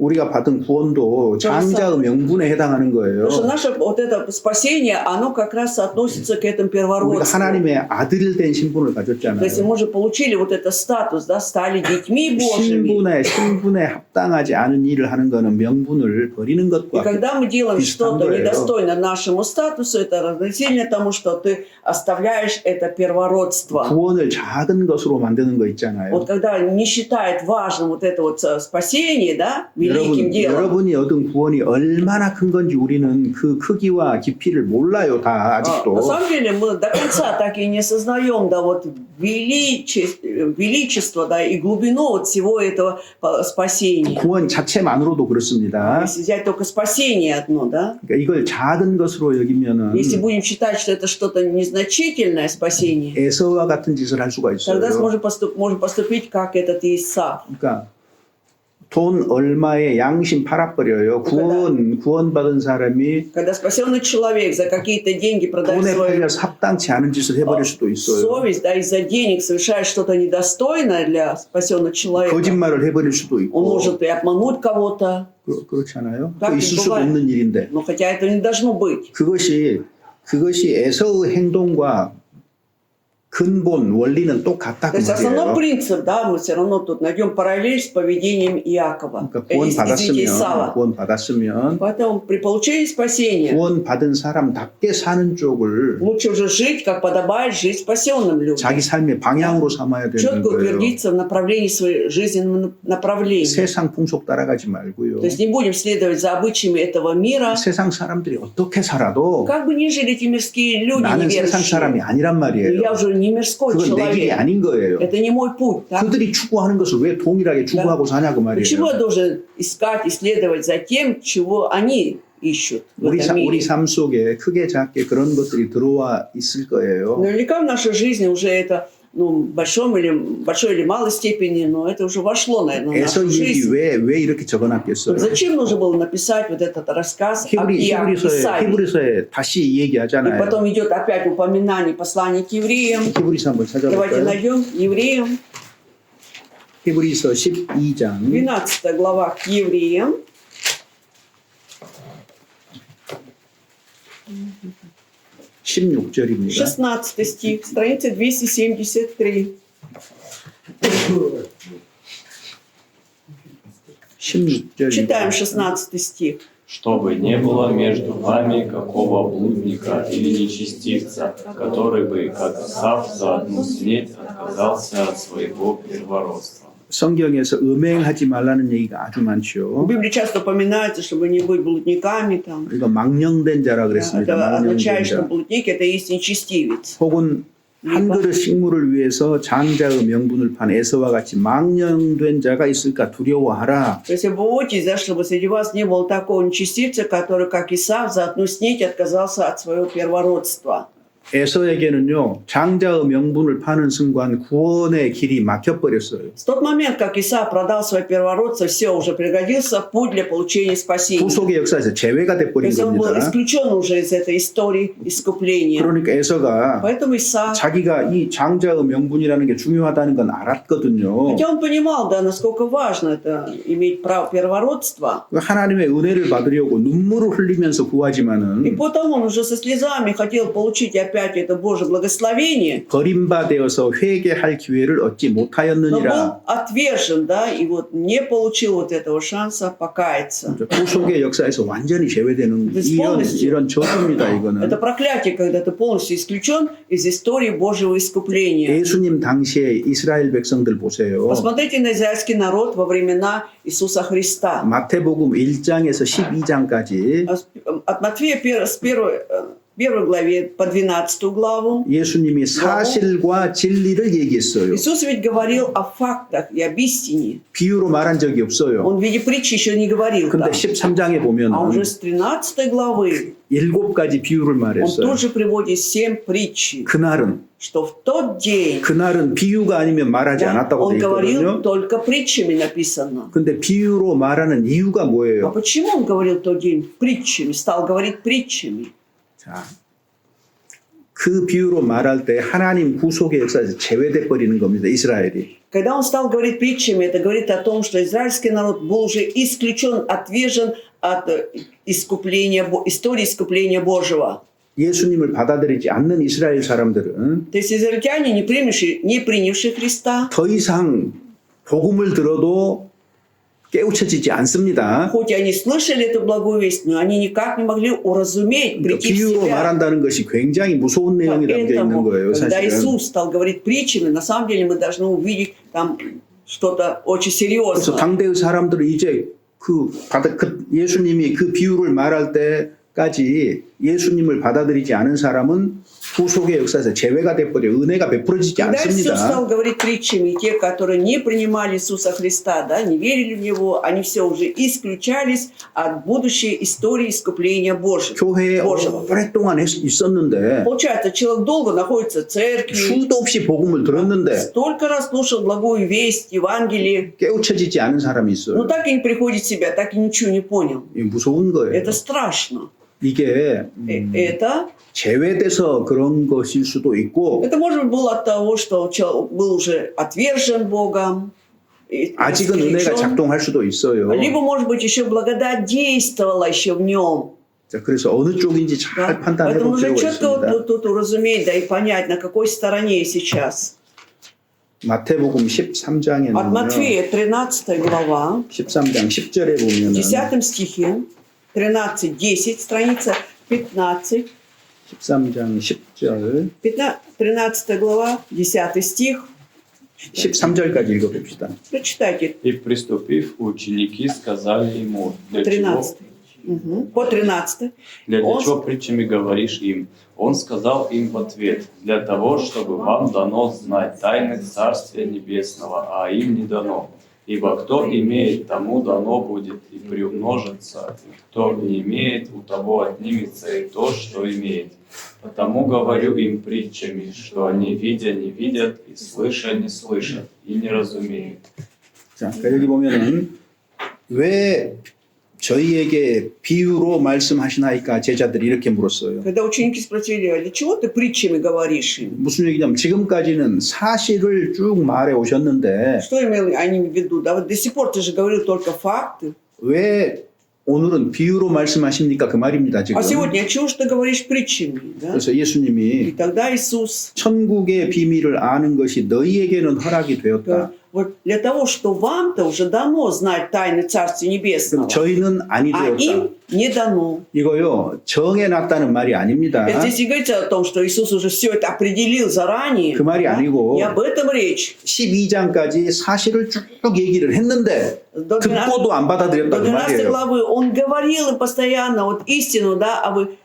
우리가 받은 구원도 장자의 명분에 해당하는 거예요. Потому что наше вот это спасение, оно как раз относится к этому 우리가 первородству. 하나님의 아들 된 신분을 То есть 가졌잖아요. мы же получили вот этот статус, да, стали детьми Божьими. 신분에 합당하지 않은 일을 하는 거는 명분을 버리는 И 것과 когда мы делаем 비슷한 что-то 거예요. недостойно нашему статусу, это равносильно тому, что ты оставляешь это первородство. 구원을 작은 것으로 만드는 거 있잖아요. Вот когда не считает важным вот это вот спасение, да, великим делом. 여러분이 얻은 구원이 얼마나 큰 건지 우리는 그 크기와 깊이를 몰라요, 다 На 아직도. самом деле мы до конца так и не осознаем, да, вот величество, да, и глубину вот всего этого спасения. 구원 자체만으로도 그렇습니다. Если взять только спасение одно, да, 그러니까 이걸 작은 것으로 여기면은 если будем считать, что это что-то незначительное спасение, 에서와 같은 짓을 할 수가 있어요. тогда можем поступить как этот Исав. 그러니까 돈 얼마에 양심 팔아버려요. 구원받은 사람이 Когда спасенный человек за какие-то деньги продает 돈에 свою 팔려서 합당치 않은 짓을 해버릴 수도 있어요. совесть, да, из-за денег совершает что-то недостойное для спасенного человека. 거짓말을 해버릴 수도 Он 있고 может и обмануть кого-то, 그렇잖아요. Так 그 있을 не 수가 бывает. 없는 일인데 но хотя это не должно быть. 그것이 에서의 행동과 근본 원리는 똑같다 То 그 есть основной 말이에요. принцип, да, мы все равно тут найдем параллель с поведением Иакова, 그러니까 извините, Исава. 구원 받았으면 Поэтому при получении спасения 구원 받은 사람답게 사는 쪽을 лучше уже жить, как подобает жить спасенным людям. 자기 삶의 방향으로 삼아야 되는 Четко 거예요. утвердиться в направлении своего жизненного направления. 세상 풍속 따라가지 말고요. То есть не будем следовать за обычаями этого мира. 세상 사람들이 어떻게 살아도 Как бы ни жили эти мирские люди 나는 세상 사람이 неверующие, 아니란 но 말이에요. я уже не мирской 그건 내 길이 человек. 아닌 거예요. Это не мой путь. Так? 그들이 추구하는 것을 왜 동일하게 추구하고 사냐고 Почему я 말이에요. должен искать, исследовать за тем, чего они ищут в этом 우리 мире? 삶 속에 크게 작게 그런 것들이 들어와 있을 거예요. Наверняка в нашей жизни уже это в большой или малой степени, но это уже вошло, наверное, в 에서 нашу 얘기 жизнь. 왜 이렇게 적어놨겠어요? Зачем нужно было написать вот этот рассказ о Исаве? 히브리서에 다시 И 얘기하잖아요. потом идет опять упоминание послания к евреям. 히브리서 한번 Давайте 찾아볼까요? найдем евреям, 히브리서 12장 12 глава к евреям. 16절입니다. 16 стих, страница 273. 16절입니다. Читаем 16 стих. Чтобы не было между вами какого блудника или нечестивца, который бы, как Исав, за одну снеть отказался от своего первородства. 성경에서 음행하지 말라는 얘기가 아주 В 많죠. Библии часто упоминается, чтобы не быть блудниками. Там. 이거 망령된 자라 그랬습니다. Это означает, 망령된 что 자. блудник – это есть нечестивец. 혹은 한 그릇 식물을 위해서 장자의 명분을 판 에서와 같이 망령된 자가 있을까 두려워하라. То есть бойтесь, да, чтобы среди вас не было такого нечестивца, который, как Исав, за одну снеть отказался от своего первородства. 에서에게는요 장자의 명분을 파는 순간 구원의 길이 막혀버렸어요. В тот момент, как Исав продал свое первородство, все, уже пригодился путь для получения спасения. 구속의 역사에서 제외가 То 돼버린 есть он был 겁니다. исключен уже из этой истории искупления. 그러니까 에서가 Поэтому Исав, 자기가 이 장자의 명분이라는 게 중요하다는 건 알았거든요. хотя он понимал, да, насколько важно это иметь право первородства, 하나님의 은혜를 받으려고 눈물을 흘리면서 и 구하지만은 потому он уже со слезами хотел получить опять употреблять это Божье благословение, 버림받아서 회개할 기회를 얻지 но 못하였느니라. был отвержен, да, и вот не получил вот этого шанса покаяться. 구속의 역사에서 완전히 제외되는 이런 저주입니다. Это 이거는 проклятие, когда ты полностью исключен из истории Божьего искупления. 예수님 당시에 이스라엘 백성들 보세요. Посмотрите на израильский народ во времена Иисуса Христа. 마태복음 1장에서 12장까지 От Матфея с первой главе по 12 главу 예수님이 사실과 진리를 얘기했어요. Иисус ведь говорил о фактах и об истине. 비유로 말한 적이 없어요. Он в виде притчи еще не говорил. 근데 там. 13장에 А 보면 уже с 13 главы 7가지 비유를 он 말했어요. тут же приводит 7 притчей, 그날은 что в тот день 비유가 아니면 말하지 да, 않았다고 он 돼 говорил 있거든요. только притчами написано. 근데 비유로 말하는 이유가 А 뭐예요? почему он говорил в тот день притчами, стал говорить притчами? 자, 그 비유로 말할 때 하나님 구속의 역사에서 제외돼 버리는 겁니다. 이스라엘이. Когда он стал говорить притчами, это говорит о том, что израильский народ был уже исключен, отвержен от истории искупления Божьего. 예수님을 받아들이지 않는 이스라엘 사람들은 То есть израильтяне, не принявшие Христа, 더 이상 복음을 들어도 깨우쳐지지 않습니다. хоть они слышали эту благую весть, но они никак не могли уразуметь, прийти в 비유로 себя. 말한다는 것이 굉장히 무서운 내용이 담겨 있는 Поэтому, 거예요. когда 사실은. Иисус стал говорить притчами, на самом деле мы должны увидеть там что-то очень 그래서 серьезное. 당대의 사람들은 이제 예수님이 그 비유를 말할 때까지 예수님을 받아들이지 않은 사람은 구속의 역사에서 제외가 돼버려 은혜가 베풀어지지 Когда Иисус 않습니다. стал говорить притчами, те, которые не принимали Иисуса Христа, да, не верили в Него, они все уже исключались от будущей истории искупления 교회에 Божьего. 오랫동안 있었는데 Получается, человек долго находится в церкви, 수도 없이 복음을 들었는데 столько раз слушал благую весть, Евангелие, 깨우쳐지지 않은 사람이 но 있어요. так и не приходит в себя, так и ничего не понял. 이게 무서운 거예요. Это страшно. 이게 Это 제외돼서 그런 것일 수도 있고 Это, может быть, было от того, что человек был уже отвержен Богом, и 아직은 은혜가 исключен. 작동할 수도 있어요. Либо, может быть, еще благодать действовала еще в нем. 자, 그래서 어느 쪽인지 Да? 잘 판단해 Поэтому 볼 нужно 필요가 четко 있습니다. вот тут уразуметь, да, и понять, на какой стороне сейчас. 마태복음 От 13장에는요. Матфея, 13 глава, 13장 10절에 в 보면은 10 стихе, 13:10, страница 15, 13장 10절 13 глава, 10 стих. 13절까지 읽어봅시다. Прочитайте, И приступив, ученики сказали ему, для 13. чего, По 13. для Он- чего притчами говоришь им? Он сказал им в ответ, для того, чтобы вам дано знать тайны Царствия Небесного, а им не дано. Ибо кто имеет, тому дано будет и приумножится, и кто не имеет, у того отнимется и то, что имеет. Потому говорю им притчами, что они, видя, не видят, и слыша, не слышат, и не разумеют. 자, 그러니까 여기 보면은 왜 저희에게 비유로 말씀하시나이까 제자들이 이렇게 물었어요. Когда ученики спросили, а для чего ты притчами говоришь им? 무슨 얘기냐면 지금까지는 사실을 쭉 말해 오셨는데 Что имели они в виду? Да вот до сих пор ты же говорил только факты. 왜 오늘은 비유로 말씀하십니까? 그 말입니다. 지금. А сегодня, а чего ж ты говоришь притчами? Да? 그래서 И 예수님이 тогда Иисус 천국의 비밀을 아는 것이 너희에게는 허락이 되었다. вот для того, что вам-то уже дано знать тайны Царствия Небесного, 저희는 아니 а 되었다. им не дано. 이거요 정해놨다는 말이 아닙니다. Здесь не говорится о том, что Иисус уже все это определил заранее. 그 말이 да? 아니고 Не об этом речь. 12장까지 사실을 쭉 얘기를 했는데 До 12 듣고도 안 받아들였다 До 그 12 말이에요. главы он говорил им постоянно вот истину, да, а вы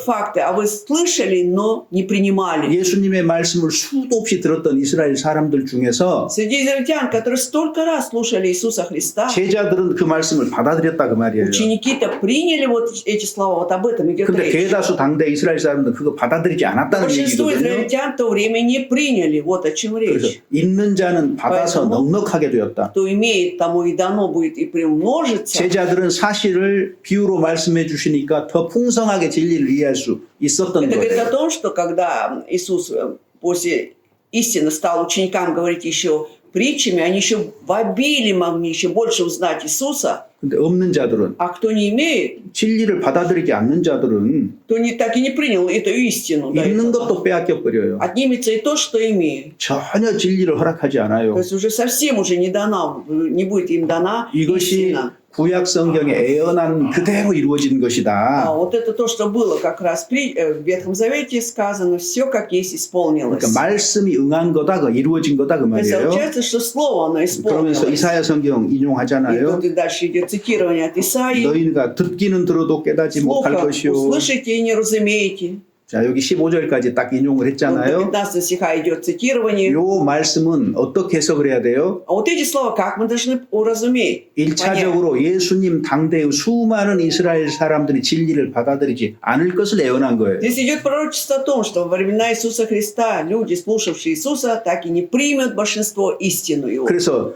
факты, а вы слышали, но не принимали. 예수님의 말씀을 수도 없이 들었던 이스라엘 사람들 중에서 Среди израильтян, которые столько раз слушали Иисуса Христа, 제자들은 그 말씀을 받아들였다 그 말이에요. ученики-то приняли вот эти слова, вот об этом идет 근데 речь. 대다수 당대 이스라엘 사람들은 그거 받아들이지 않았다는 Большинство 얘기거든요. израильтян в то время не приняли, вот о чем 그래서 речь. 있는 자는 받아서 поэтому 넉넉하게 되었다. Кто имеет, тому и дано будет и приумножится. 제자들은 사실을 비유로 말씀해 주시니까 더 풍성하게 진리를 이해할 수 있었던 Это говорит о 거예요. том, что когда Иисус после истины стал ученикам говорить еще притчами, они еще в обилии могли еще больше узнать Иисуса. 근데 없는 자들은 А кто не имеет, 진리를 받아들이지 않는 자들은 то так и не принял эту истину. до 있는 этого. 것도 빼앗겨 버려요. Отнимется и то, что имеет. 전혀 진리를 허락하지 않아요. То есть уже совсем уже не дана, не будет им дана 이것이 истина. 구약 성경에 애언한 그대로 이루어진 А 것이다. вот это то, что было как раз в Ветхом Завете сказано, все как есть исполнилось. 그러니까 말씀이 응한 거다, 그 이루어진 거다 그 То есть 말이에요. получается, что слово оно 그러면서 исполнилось. 이사야 성경 И 인용하잖아요. тут и дальше идет цитирование от Исаии. 너희가 듣기는 들어도 깨닫지 못할 Слуха 것이요. услышите и не разумеете. 자, 여기 15절까지 딱 인용을 Вот до 했잖아요. 15 стиха идет цитирование. 요 말씀은 어떻게 해석을 해야 돼요? А вот эти слова как мы должны уразуметь? понять? 1차적으로 예수님 당대의 수많은 이스라엘 사람들이 진리를 받아들이지 않을 것을 애언한 거예요. Здесь идет пророчество о том, что во времена Иисуса Христа люди, слушавшие Иисуса, так и не примут большинство истину Его. 그래서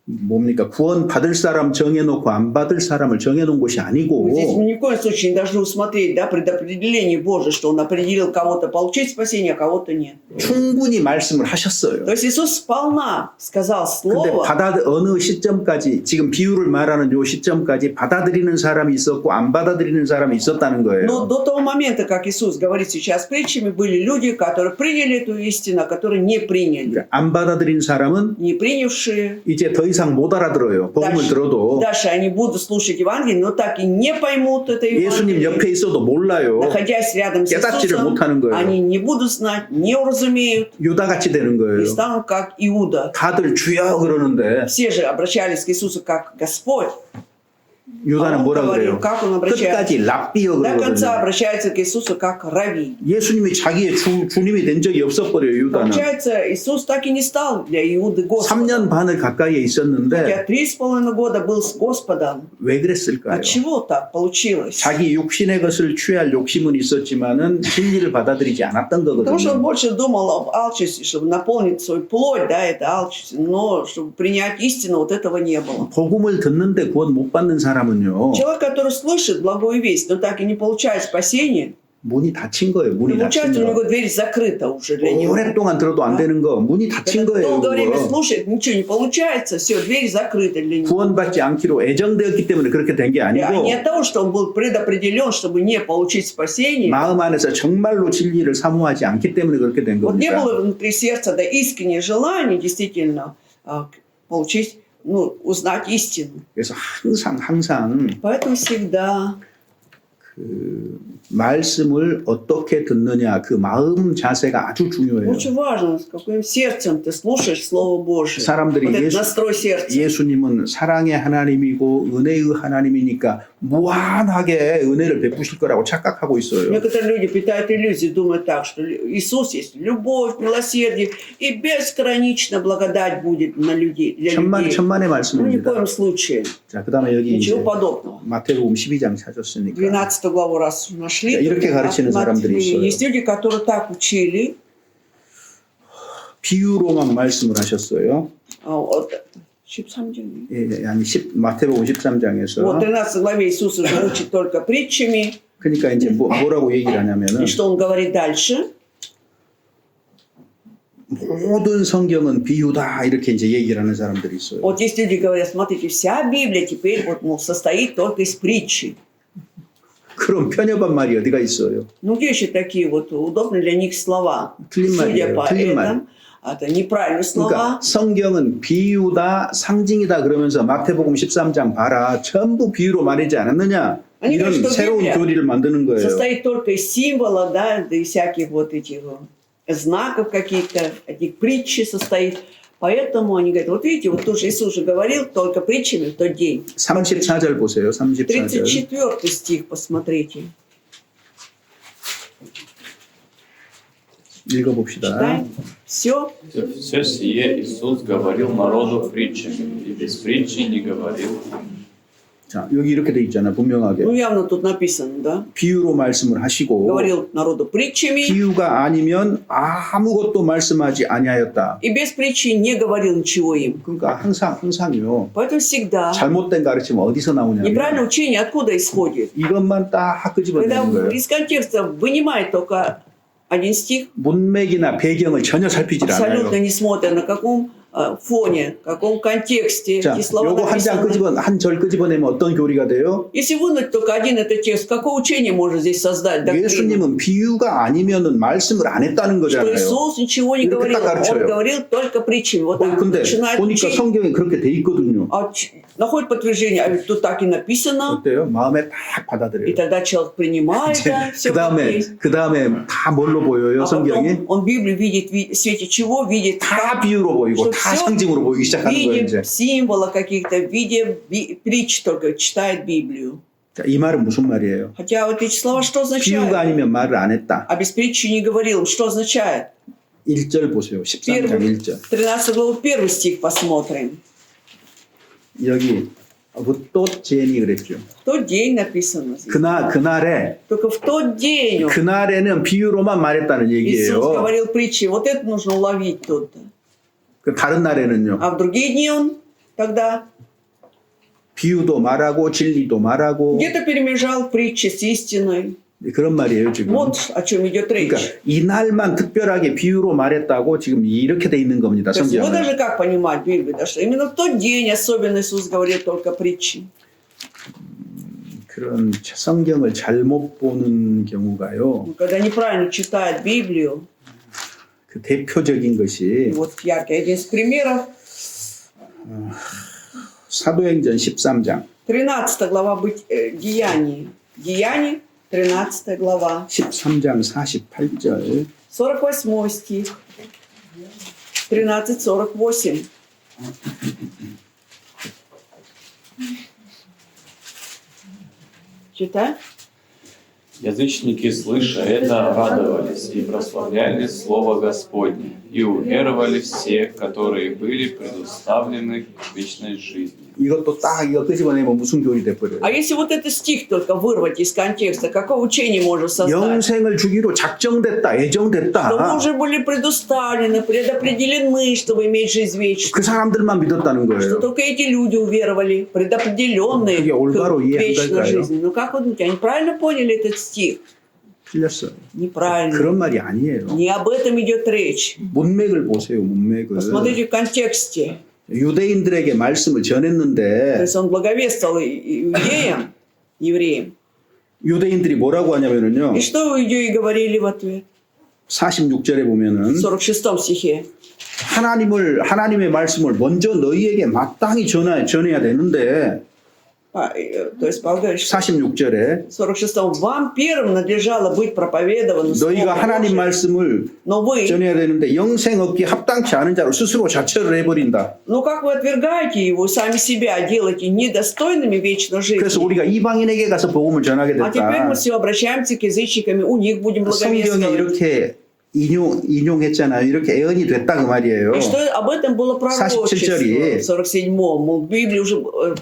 뭡니까? 구원 받을 사람 정해놓고 안 받을 사람을 정해놓은 것이 아니고 Здесь мы ни в коем случае не должны усмотреть предопределение Божие, что Он определил кого-то получить спасение, а кого-то нет. 충분히 말씀을 하셨어요. То есть Иисус сполна сказал 근데 слово, 어느 시점까지 지금 비유를 말하는 요 시점까지 받아들이는 사람이 있었고 안 받아들이는 사람이 있었다는 но 거예요. до того момента, как Иисус говорит сейчас притчами, были люди, которые приняли эту истину, а которые не приняли. 안 받아들인 사람은 Не принявшие. 이제 더 이상 못 알아들어요. 복음을 들어도 Дальше они будут слушать Евангелие, но так и не поймут это 예수님 Евангелие. 옆에 있어도 몰라요. Находясь рядом с 깨닫지를 Иисусом, 못하는 거예요. они не будут знать, не уразумеют 유다같이 되는 и 거예요. станут как Иуда. 다들 주여 그러는데 Все же обращались к Иисусу как Господь. 유다는 Он 뭐라 говорил, 그래요? как он обращается. 끝까지 랍비여 До конца 그러거든요. обращается к Иисусу как Рави. 예수님이 자기의 주님이 된 적이 없어버려요. 유다는. Получается, Иисус так и не стал для Иуды 3년 Господом. 반을 가까이에 있었는데 Хотя 3,5 года был с Господом. 왜 그랬을까요? Отчего так получилось? 자기 육신의 것을 취할 욕심은 있었지만은 진리를 받아들이지 않았던 Потому что он 거거든요. больше думал об алчности, чтобы наполнить свою плоть, это алчность. Но чтобы принять истину, вот этого не было. 복음을 듣는데 구원 못 받는 사람은요. Человек, который слышит благую весть, но так и не получает спасения, 문이 닫힌 거예요. 문이 닫힌 получается, у 거. него дверь закрыта уже для него. 오랫동안 들어도 안 되는 거 문이 닫힌 Когда 거예요. долгое время 그거. слушает, ничего не получается, все, дверь закрыта для него. 구원받지 않기로 애정되었기 때문에 그렇게 된 게 А не 아니고 от того, что он был предопределен, чтобы не получить спасение. 마음 안에서 정말로 진리를 사모하지 않기 때문에 그렇게 된 Вот не 겁니다. было внутри сердца искреннее желание действительно получить, узнать истину. 그래서 항상 Поэтому всегда 말씀을 어떻게 듣느냐 그 마음 자세가 아주 중요해요. очень важно, с каким сердцем ты слушаешь Слово Божие. 사람들이 Вот этот настрой сердца. 예수님은 사랑의 하나님이고 은혜의 하나님이니까 무한하게 은혜를 베푸실 거라고 착각하고 있어요. Некоторые люди питают иллюзии, думают так, что Иисус есть любовь, милосердие, и безгранично благодать будет на людей, для людей. 천만의 Ну, ни в 말씀입니다. коем случае. 자, 그다음에 여기 이제 Ничего подобного. 마태복음 12장 찾았으니까 12 главу раз нашли. 이렇게 가르치는 사람들이 있어요. Есть люди, которые так учили. 비유로만 말씀을 하셨어요. Вот, 13장. 예, 아니 마태복음 13장에서 Вот 13 главе Иисус уже учит только притчами. 그러니까 이제 뭐라고 얘기를 하냐면은 И что он говорит дальше? 모든 성경은 비유다 이렇게 이제 얘기를 하는 사람들이 있어요. Вот есть люди говорят, смотрите, вся Библия теперь состоит только из притчи. 그럼 편협한 말이 어디가 있어요? Ну где еще такие удобные для них слова? 틀린 Судя 말이에요. по 틀린 말. этому, это неправильные слова. 그러니까 성경은 비유다, 상징이다 그러면서 마태복음 13장 봐라. 전부 비유로 말하지 않았느냐? 아니, 이런 그러니까 새로운 Библия 교리를 만드는 거예요. Состоит только из символа, да и всяких этих знаков каких-то, этих притчи состоит. Поэтому они говорят, вот видите, вот тоже Иисус же говорил только притчами в тот день. 34절 보세요. 34절. 34 стих, посмотрите. 읽어봅시다. Читаем. Все. Все сие Иисус говорил народу притчами, и без притчи не говорил. 자, 여기 이렇게 돼 있잖아. 분명하게. Ну, явно тут написано, да? 비유로 말씀을 하시고 Говорил народу притчами, 비유가 아니면 아무것도 말씀하지 아니하였다. и без притчи не говорил ничего им. 그러니까 항상요. Поэтому всегда 잘못된 가르침 어디서 나오냐면 неправильное учение откуда исходит? 이것만 딱 Когда 끄집어내는 거예요. из контекста вынимает только один стих, 문맥이나 배경을 전혀 살피질 абсолютно 않아요. не смотря на каком фоне, в каком контексте 자, эти слова 요거 написаны. 한 절 끄집어내면 어떤 교리가 돼요? Если вынуть только один этот текст, какое учение можно здесь создать? Доктрину? 예수님은 비유가 아니면은 말씀을 안 했다는 Что 거잖아요. Иисус ничего не 이렇게 говорил, 딱 가르쳐요. Он говорил только притчами. Вот так 근데 начинает 보니까 учить. 성경에 그렇게 돼 있거든요. Находит подтверждение, а ведь тут так и написано. 어때요? 마음에 딱 И 받아들여요. тогда человек принимает это все как есть. 그 다음에 다 뭘로 보여요? А 성경이 потом он Библию видит в свете чего? Видит 다 비유로 보이고 что 다 всё 상징으로 보이기 в 시작하는 거예요. 이제. виде символа каких-то, в виде притч только читает Библию. 자, 이 말은 무슨 말이에요? Хотя вот эти слова что 비유가 означают? 아니면 말을 안 했다. А без притчи не говорил. Что означает? 1절 보세요. 13장 1절. 13 главу, 1 стих посмотрим. 여기 또 제니 그랬죠. В тот день написано здесь. 그날에 Только в тот день 그날에는 비유로만 말했다는 Иисус 얘기예요. говорил притчи. Вот это нужно уловить тут. 그 다른 날에는요. А в другие дни он тогда 비유도 말하고 진리도 말하고 где-то перемежал притчи с истиной. 그런 말이에요 지금. Вот о чем идет речь. 그러니까 이 날만 특별하게 비유로 말했다고 지금 이렇게 돼 있는 겁니다. То есть вот 성경은. даже как понимать Библию, да, что именно в тот день особенно Иисус говорил только притчи. 그런 성경을 잘못 보는 경우가요. Но когда неправильно читает Библию, 그 대표적인 и 것이 вот яркий один из примеров, 사도행전 13장 13 глава Деяний. Деяний, 13 глава, 13장 48절 48 стих. 13:48. Читай. Язычники, слыша это, радовались и прославляли Слово Господне, и уверовали все, которые были предуставлены к вечной жизни. 이것도 딱 이거 끄집어내면 무슨 교리 돼버려요. А если вот этот стих только вырвать из контекста, какое учение можно создать? 영생을 주기로 작정됐다, Что мы 애정됐다. уже были предуставлены, предопределены, чтобы иметь жизнь вечную. 그 사람들만 믿었다는 Что 거예요. только эти люди уверовали, предопределенные 그게 올바로 к 이해 안 вечной 될까요? жизни. Ну как вы думаете, они правильно поняли этот стих? 틀렸어요. Неправильно. 그런 말이 아니에요. Не об этом идет речь. 문맥을 보세요, 문맥을. Посмотрите в контексте. 유대인들에게 말씀을 То 전했는데 есть он благовествовал евреям. 유대인들이 뭐라고 하냐면은요. И что иудеи говорили в ответ? 46절에 В 보면은 46 стихе. 하나님의 말씀을 먼저 너희에게 마땅히 전해야 되는데 То есть Павел говорит, что 46절에 в 46-м вам первым надлежало быть проповедованным Словом 너희가 하나님 Божьим, 말씀을 но вы, 전해야 되는데 영생 얻기 합당치 않은 자로 스스로 자처를 해버린다. ну как вы отвергаете его, сами себя делаете недостойными вечной 그래서 жизни. 우리가 이방인에게 가서 복음을 전하게 А теперь 됐다. мы все обращаемся к язычникам, у них будем 성경에 благовествовать. 이렇게 인용했잖아요. 이렇게 예언이 됐다 그 말이에요. И что об этом было пророчество 47-й. в 47-м. Мол, в Библии уже, в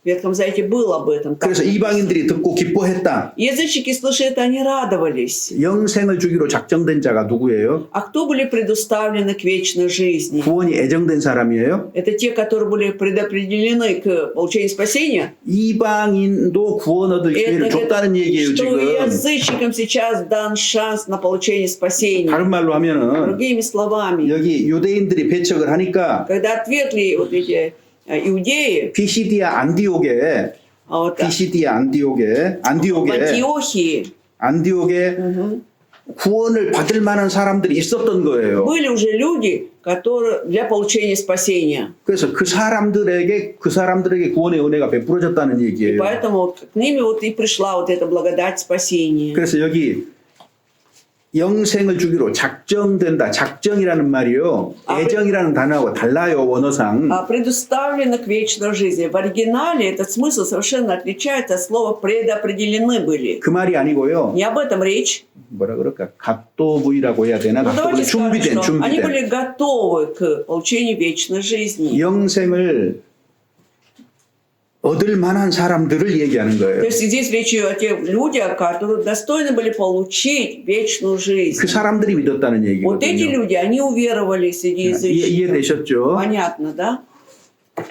Ветхом Завете было об этом. Так. 그래서 이방인들이 듣고 기뻐했다. Язычники, слыша это, они радовались. 영생을 주기로 작정된 자가 누구예요? А кто были предуставлены к вечной жизни? 구원이 애정된 사람이에요? Это те, которые были предопределены к получению спасения. 이방인도 구원 얻을 기회를 줬다는 얘기예요, что и 지금. язычникам сейчас дан шанс на получение спасения. 다른 말로 하면은 Другими словами, 여기 유대인들이 배척을 하니까 когда отвергли вот эти иудеи, 피시디아 안디옥에 вот, 피시디아 в Антиохии 안디옥에 구원을 받을 만한 사람들이 있었던 거예요. были уже люди, которые для получения спасения. 그래서 그 사람들에게 구원의 은혜가 베풀어졌다는 И 얘기예요. поэтому вот к ними вот и пришла вот эта благодать спасения. 그래서 여기 영생을 주기로 작정된다. 작정이라는 말이요. 애정이라는 단어하고 달라요, 원어상. А предуставлено к вечной жизни. В оригинале этот смысл совершенно отличается от слова «предопределены были». 그 말이 아니고요. Не об этом речь. 뭐라 그럴까? 갑도부이라고 해야 되나? Ну, давайте скажем, 준비된, что они 준비된. были готовы к получению вечной жизни. 영생을 얻을 만한 사람들을 얘기하는 То 거예요. есть здесь речь идет о тех людях, которые достойны были получить вечную жизнь. 그 사람들이 믿었다는 Вот эти 얘기거든요. люди, они уверовали среди язычников. 이해되셨죠? Понятно, да?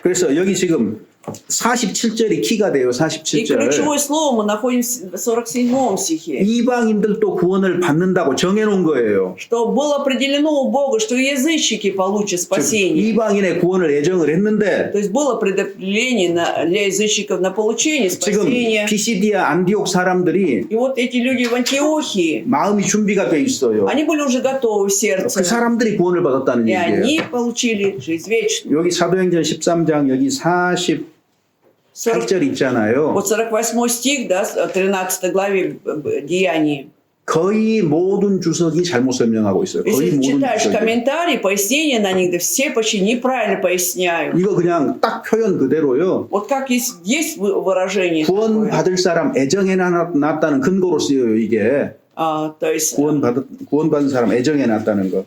그래서 여기 지금 47절이 키가 돼요. И 47절. ключевое слово мы находим в 47 стихе. 이방인들도 구원을 받는다고 정해놓은 거예요. Что было определено у Бога, что и язычники получат 즉, спасение. 이방인의 구원을 예정을 했는데 То есть было предопределение для язычников на получение 지금 спасения. 피시디아 안디옥 사람들이 И вот эти люди в Антиохии, 마음이 준비가 돼 있어요. они были уже готовы в 그 сердце. 사람들이 구원을 받았다는 И 얘기예요. они получили жизнь вечную. 여기 사도행전 13장 여기 48절 40 있잖아요. Вот 48 стих, да, 13 главе Деяний. 거의 모든 주석이 잘못 설명하고 있어요. 거의 Если 모든 читаешь 주석이. комментарии, пояснения на них, да все почти неправильно поясняют. 이거 그냥 딱 표현 그대로요. Вот как есть выражение 구원 такое. 받을 사람 애정해 놨다는 근거로 쓰여요. 이게 То есть 구원받은 사람 애정해 놨다는 거.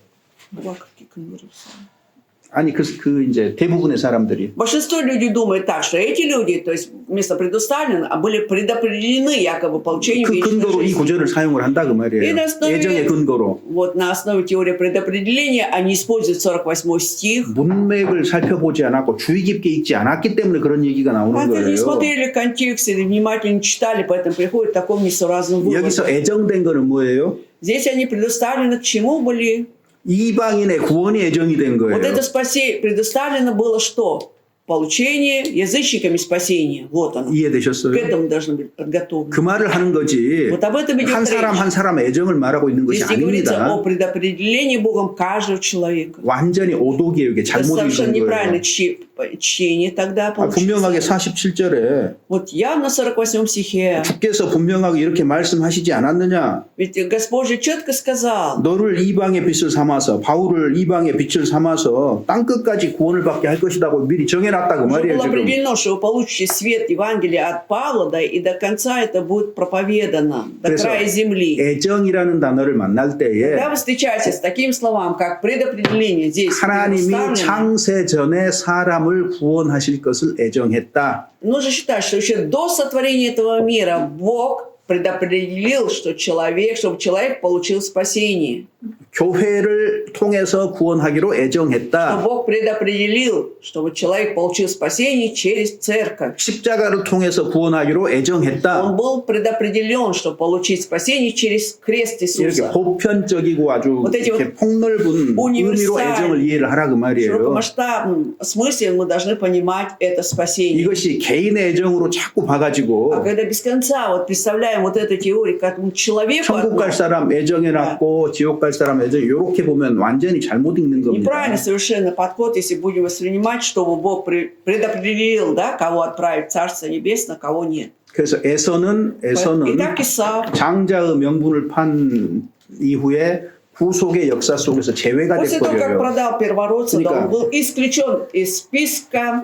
아니 그 이제 대부분의 사람들이 большинство людей думает так, что эти люди, то есть вместо предуставлен, были предопределены якобы получению 그 вечной 근거로 이 жизни. 구절을 사용을 한다 그 말이에요. И на основе- 애정의 근거로. Вот на основе теории предопределения они используют 48 стих. 문맥을 살펴보지 않았고 주의 깊게 읽지 않았기 때문에 그런 얘기가 나오는 Они не 거예요. смотрели контекст или внимательно не читали, поэтому приходят к такому несуразному выводу. 여기서 애정된 거는 뭐예요? Здесь они предоставлены к чему были? 이방인의 구원이 애정이 된 거예요. Вот это спасение предоставлено было что? Получение язычниками спасения. Вот оно. К 이해되셨어요? этому должны быть подготовлены. 그 말을 하는 거지. Вот об этом идет 한 사람 речь. 한 사람의 애정을 말하고 있는 것이 Здесь не говорится 아닙니다. о предопределении Богом каждого человека. 완전히 오독이에요. 이게 Это 잘못 совершенно 읽은 неправильное 거예요. чтение тогда 분명하게 получится. 47절에 Вот явно в 48 стихе. 주께서 분명하게 이렇게 말씀하시지 않았느냐? Ведь Господь же четко сказал, 너를 이방의 빛을 삼아서 바울을 이방의 빛을 삼아서 땅 끝까지 구원을 받게 할 것이라고 미리 정해놨다 그 уже 말이에요. было 지금. определено, что вы получите свет Евангелия от Павла, да, и до конца это будет проповедано, до 그래서 края земли. 애정이라는 단어를 만날 때에 Когда вы встречаетесь с таким словом, как предопределение, здесь 하나님이 представлено, 창세 전에 사람을 구원하실 것을 애정했다. нужно считать, что еще до сотворения этого мира Бог предопределил, что чтобы человек получил спасение. 교회를 통해서 구원하기로 Что 애정했다. Бог предопределил, чтобы человек получил спасение через церковь. 십자가를 통해서 구원하기로 애정했다. Он был предопределен, чтобы получить спасение через крест 이렇게 Иисуса. 보편적이고 아주 Вот эти 이렇게 폭넓은 의미로 애정을 이해를 하라 그 В 말이에요. широкомасштабном смысле мы должны понимать это спасение. 이것이 개인의 애정으로 자꾸 А 봐가지고 когда без конца вот представляем вот эту теорию как человеку, 천국 갈 사람 애정해놨고 지옥 갈 사람 애정 이렇게 보면 완전히 잘못 읽는 겁니다. неправильно совершенно подход, если будем воспринимать, чтобы Бог предопределил, да, кого отправить в Царство Небесное, кого нет. 그래서 에서는 Итак, Исав, 장자의 명분을 판 이후에 구속의 역사 속에서 제외가 после того, как 돼버려요. продал первородца, да, 그러니까 он был исключен из списка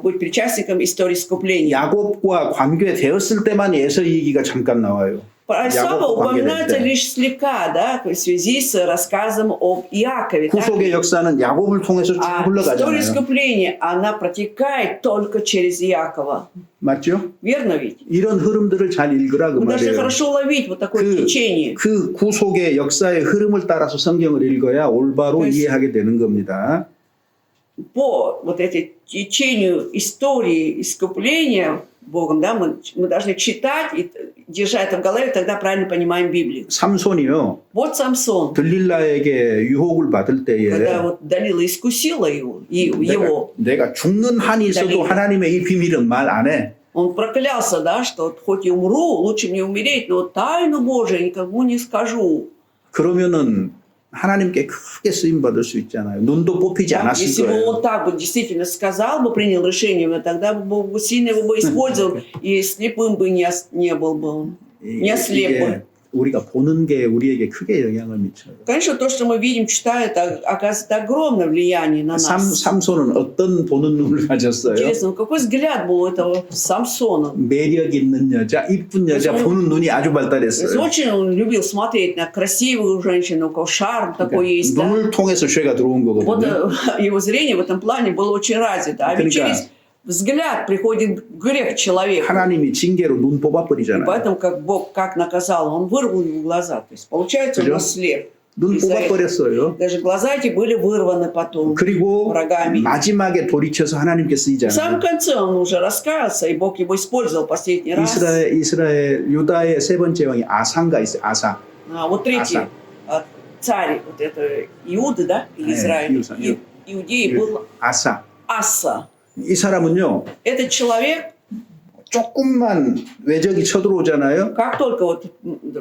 быть причастником истории искупления. 야곱과 관계되었을 때만 에서 얘기가 잠깐 나와요. Про Исава 야곱과 упоминается 관계될 때. лишь слегка, да, в связи с рассказом об Иакове. так? 구속의 역사는 야곱을 통해서 쭉 А история 흘러가잖아요. искупления, она протекает только через Иакова. 맞죠? Верно ведь? 이런 흐름들을 잘 읽으라 그 Мы должны 말이에요. хорошо ловить вот такое течение. 그 구속의 역사의 흐름을 따라서 성경을 읽어야 올바로 То есть- 이해하게 되는 겁니다. По вот этой течению истории искупления Богом, да, мы должны читать и держать это в голове, тогда правильно понимаем Библию. 삼손이요. Вот Самсон, 들릴라에게 유혹을 받을 때에 когда вот Далила искусила его, 내가 죽는 한이 있어도 달리기. 하나님의 이 비밀은 말 안 해. он проклялся, да, что хоть и умру, лучше мне умереть, но тайну Божию никому не скажу. 그러면은 하나님께 크게 쓰임 받을 수 있잖아요. 눈도 뽑히지 않았을 Если бы 거예요. он так бы действительно сказал бы, принял решение, тогда бы Бог сильно его бы использовал, и слепым бы не был бы он. Не ослеп бы. 이게 우리가 보는 게 우리에게 크게 영향을 미쳐요. Конечно, то, что мы видим, читаем, это оказывает огромное влияние на нас. 삼손은 어떤 보는 눈을 가졌어요? Интересно, какой взгляд был у этого Самсона? 매력 있는 여자, 이쁜 여자 그래서- 보는 눈이 아주 То есть 발달했어요. очень он любил смотреть на красивую женщину, у кого шарм такой есть, да? 눈을 통해서 죄가 들어온 Вот 거거든요. его зрение в этом плане было очень развито. А ведь 그러니까- через взгляд приходит грех человека. 하나님이 징계로 눈 И 뽑아버리잖아요. поэтому, как Бог как наказал, он вырвал ему глаза. То есть, получается, он 그죠? ослеп. 눈 из-за этого. 뽑아버렸어요. Даже глаза эти были вырваны потом 그리고 врагами. 마지막에 돌이켜서 하나님께 В самом 쓰이잖아요. конце он уже раскаялся, и Бог его использовал последний раз. 이스라엘 유다의 세 번째 왕이 아상가 있어요. 아사. А вот третий Аса. царь вот это Иуды, да, или Израиль, Иуса, Иудеи был 아사. Аса. 이 사람은요. Этот человек, 조금만 외적이 쳐들어오잖아요. как только вот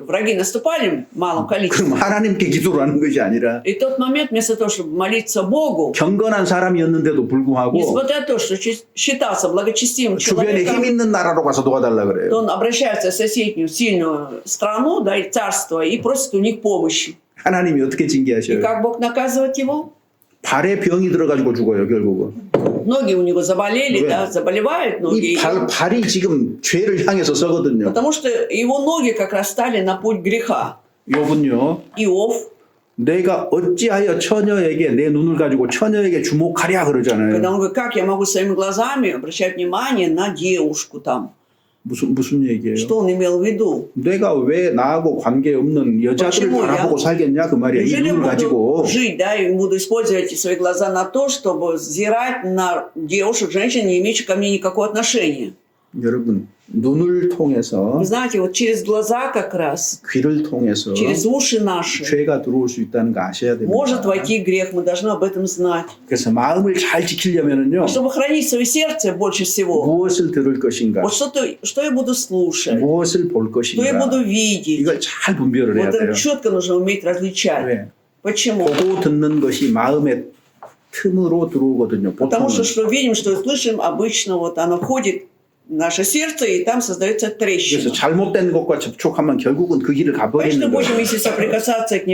враги наступали в малом количестве, 그럼 하나님께 기도를 하는 것이 아니라 и в тот момент вместо того, чтобы молиться Богу, 경건한 사람이었는데도 불구하고 несмотря на то, что считался благочестивым 주변에 힘 человеком, 있는 나라로 가서 도와달라 то 그래요. он обращается в соседнюю сильную страну, да, и царство, и просит у них помощи. 하나님이 어떻게 И 징계하셔요? как Бог наказывает его? 발에 병이 들어가지고 죽어요, 결국은. Ноги у него заболели, 왜? да, заболевают ноги. 이 발이 지금 죄를 향해서 서거든요. Потому что его ноги как раз стали на путь греха. 욥은요. Иов, 내가 어찌하여 처녀에게 내 눈을 가지고 처녀에게 주목하랴 когда 그러잖아요. он говорит, как я могу своими глазами обращать внимание на девушку там. 무슨 얘기예요? Что он имел в виду? 내가 왜 나하고 관계없는 여자들을 почему 바라보고 살겠냐 그 말이야. 이 Неужели 눈을 가지고. буду жить, да, и буду использовать эти свои глаза на то, чтобы взирать на девушек, женщин, не имеющих ко мне никакого отношения? 여러분 눈을 통해서 Вы знаете, вот через глаза как раз, 귀를 통해서 через уши наши, 죄가 들어올 수 있다는 거 아셔야 됩니다. может войти грех, мы должны об этом знать. 그래서 마음을 잘 지키려면은요. Чтобы хранить свое сердце больше всего, 무엇을 들을 것인가, вот что я буду слушать, 무엇을 볼 что я 것인가, буду видеть. 이걸 잘 분별을 해야 Вот 돼요. это четко нужно уметь различать. 왜? Почему? 보고 듣는 것이 마음의 틈으로 들어오거든요. Потому 보통은. что видим, что слышим, обычно вот оно входит в наше сердце, и там создается 그래서 трещина. 잘못된 것과 접촉하면 결국은 그 길을 Конечно, 가버리는 будем, 거예요. если соприкасаться с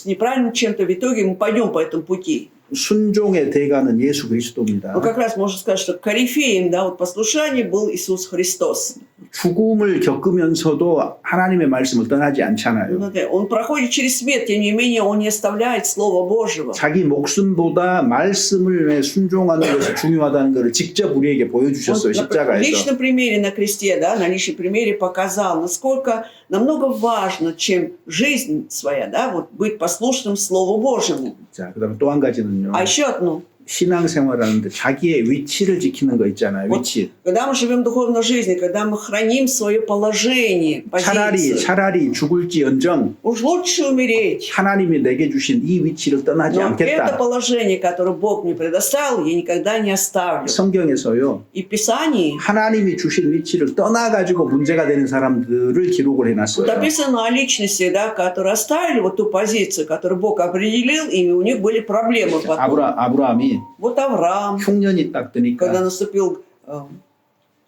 неправильным чем-то, в итоге мы пойдем по этому пути. 순종의 대가는 예수 그리스도입니다. Но как раз можно сказать, что корифеем, да, вот послушание был Иисус Христос. 죽음을 겪으면서도 하나님의 말씀을 떠나지 않잖아요. Смотрите, Он проходит через смерть, тем не менее, Он не оставляет Слова Божьего. 자기 목숨보다 말씀을 순종하는 것이 중요하다는 것을 직접 우리에게 보여주셨어요. Он на 십자가에서. личном примере на кресте, да, на личном примере показал, насколько намного важно, чем жизнь своя, да, вот быть послушным Слову Божьему. 자, 그다음에 또 한 가지는요. А еще одно. 신앙생활하는데 자기의 위치를 지키는 거 있잖아요. Вот 위치. когда мы живем в духовной жизни, когда мы храним свое положение, позицию, 차라리 죽을지언정 уж лучше умереть. 하나님이 내게 주신 이 위치를 떠나지 Но это 않겠다. положение, которое Бог мне предоставил, я никогда не оставлю. 성경에서요. И в Писании 하나님이 주신 위치를 떠나가지고 문제가 되는 사람들을 기록을 вот 해놨어요. написано о личности, да, которые оставили вот ту позицию, которую Бог определил, и у них были проблемы потом. 아브라함이 Вот Авраам, 흉년이 딱 когда 뜨니까 наступил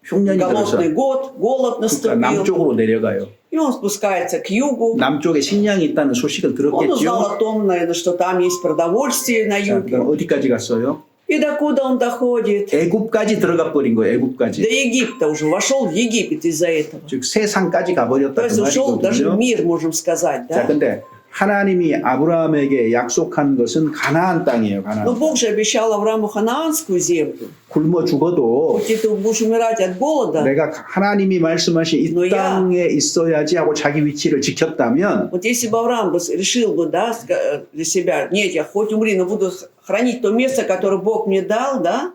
흉년이 들어서 голодный год, голод наступил, 남쪽으로 내려가요. и он спускается к югу. 남쪽에 식량이 있다는 소식을 Он узнал 들었겠죠. о том, наверное, что там есть продовольствие на 자, юге. 그럼 어디까지 갔어요? И докуда он доходит? 애굽까지 들어가 버린 거예요. До 애굽까지. Египта уже, вошел в Египет из-за этого. 즉 세상까지 가버렸다 То 그 есть ушел даже в 말이거든요. мир, можем сказать, 자, да? 근데 하나님이 아브라함에게 약속한 것은 가나안 땅이에요. Но 가나안. Бог же обещал Аврааму ханаанскую землю. 굶어 죽어도 Хоть ты будешь умирать от голода, 내가 하나님이 말씀하신 이 너야. 땅에 있어야지 하고 자기 위치를 지켰다면 вот если бы Авраам решил бы, да, для себя, нет, я хоть умри, но буду хранить то место, которое Бог мне дал, да,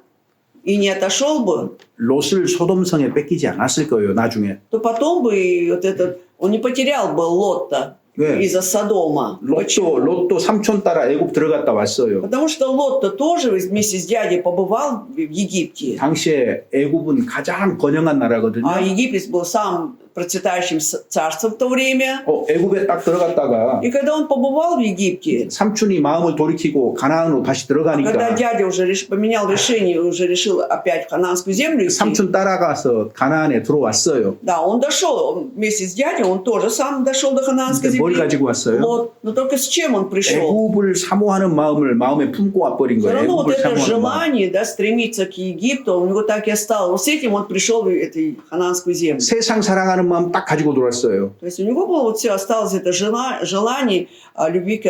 и не отошел бы, 롯을 소돔성에 뺏기지 않았을 거예요. 나중에. то потом бы вот этот, он не потерял бы Лота 왜? из-за Содома. Почему? 롯도 삼촌 따라 애굽 들어갔다 왔어요. Потому что Лот-то тоже вместе с дядей побывал в Египте. 당시에 애굽은 가장 번영한 나라거든요. А Египет был самым процветающим царством в то время. 애굽에 딱 들어갔다가 И когда он побывал в Египте, 삼촌이 마음을 돌이키고 가나안으로 다시 когда 들어가니까 дядя уже поменял решение, уже решил опять в ханаанскую землю идти, 삼촌 따라가서 가나안에 들어왔어요. да, он дошел вместе с дядей, он тоже сам дошел до ханаанской 근데 뭘 земли. 가지고 왔어요? Лот. Но только с чем он пришел? 애굽을 사모하는 마음을 마음에 품고 와버린 Все 거예요. равно вот 애굽을 это 사모하는 마음. желание, да, стремиться к Египту, у него так и осталось. Вот с этим он пришел в эту ханаанскую землю. 세상 사랑하는 하는 마음 딱 가지고 들어왔어요. То есть у него было вот все, осталось это желание любить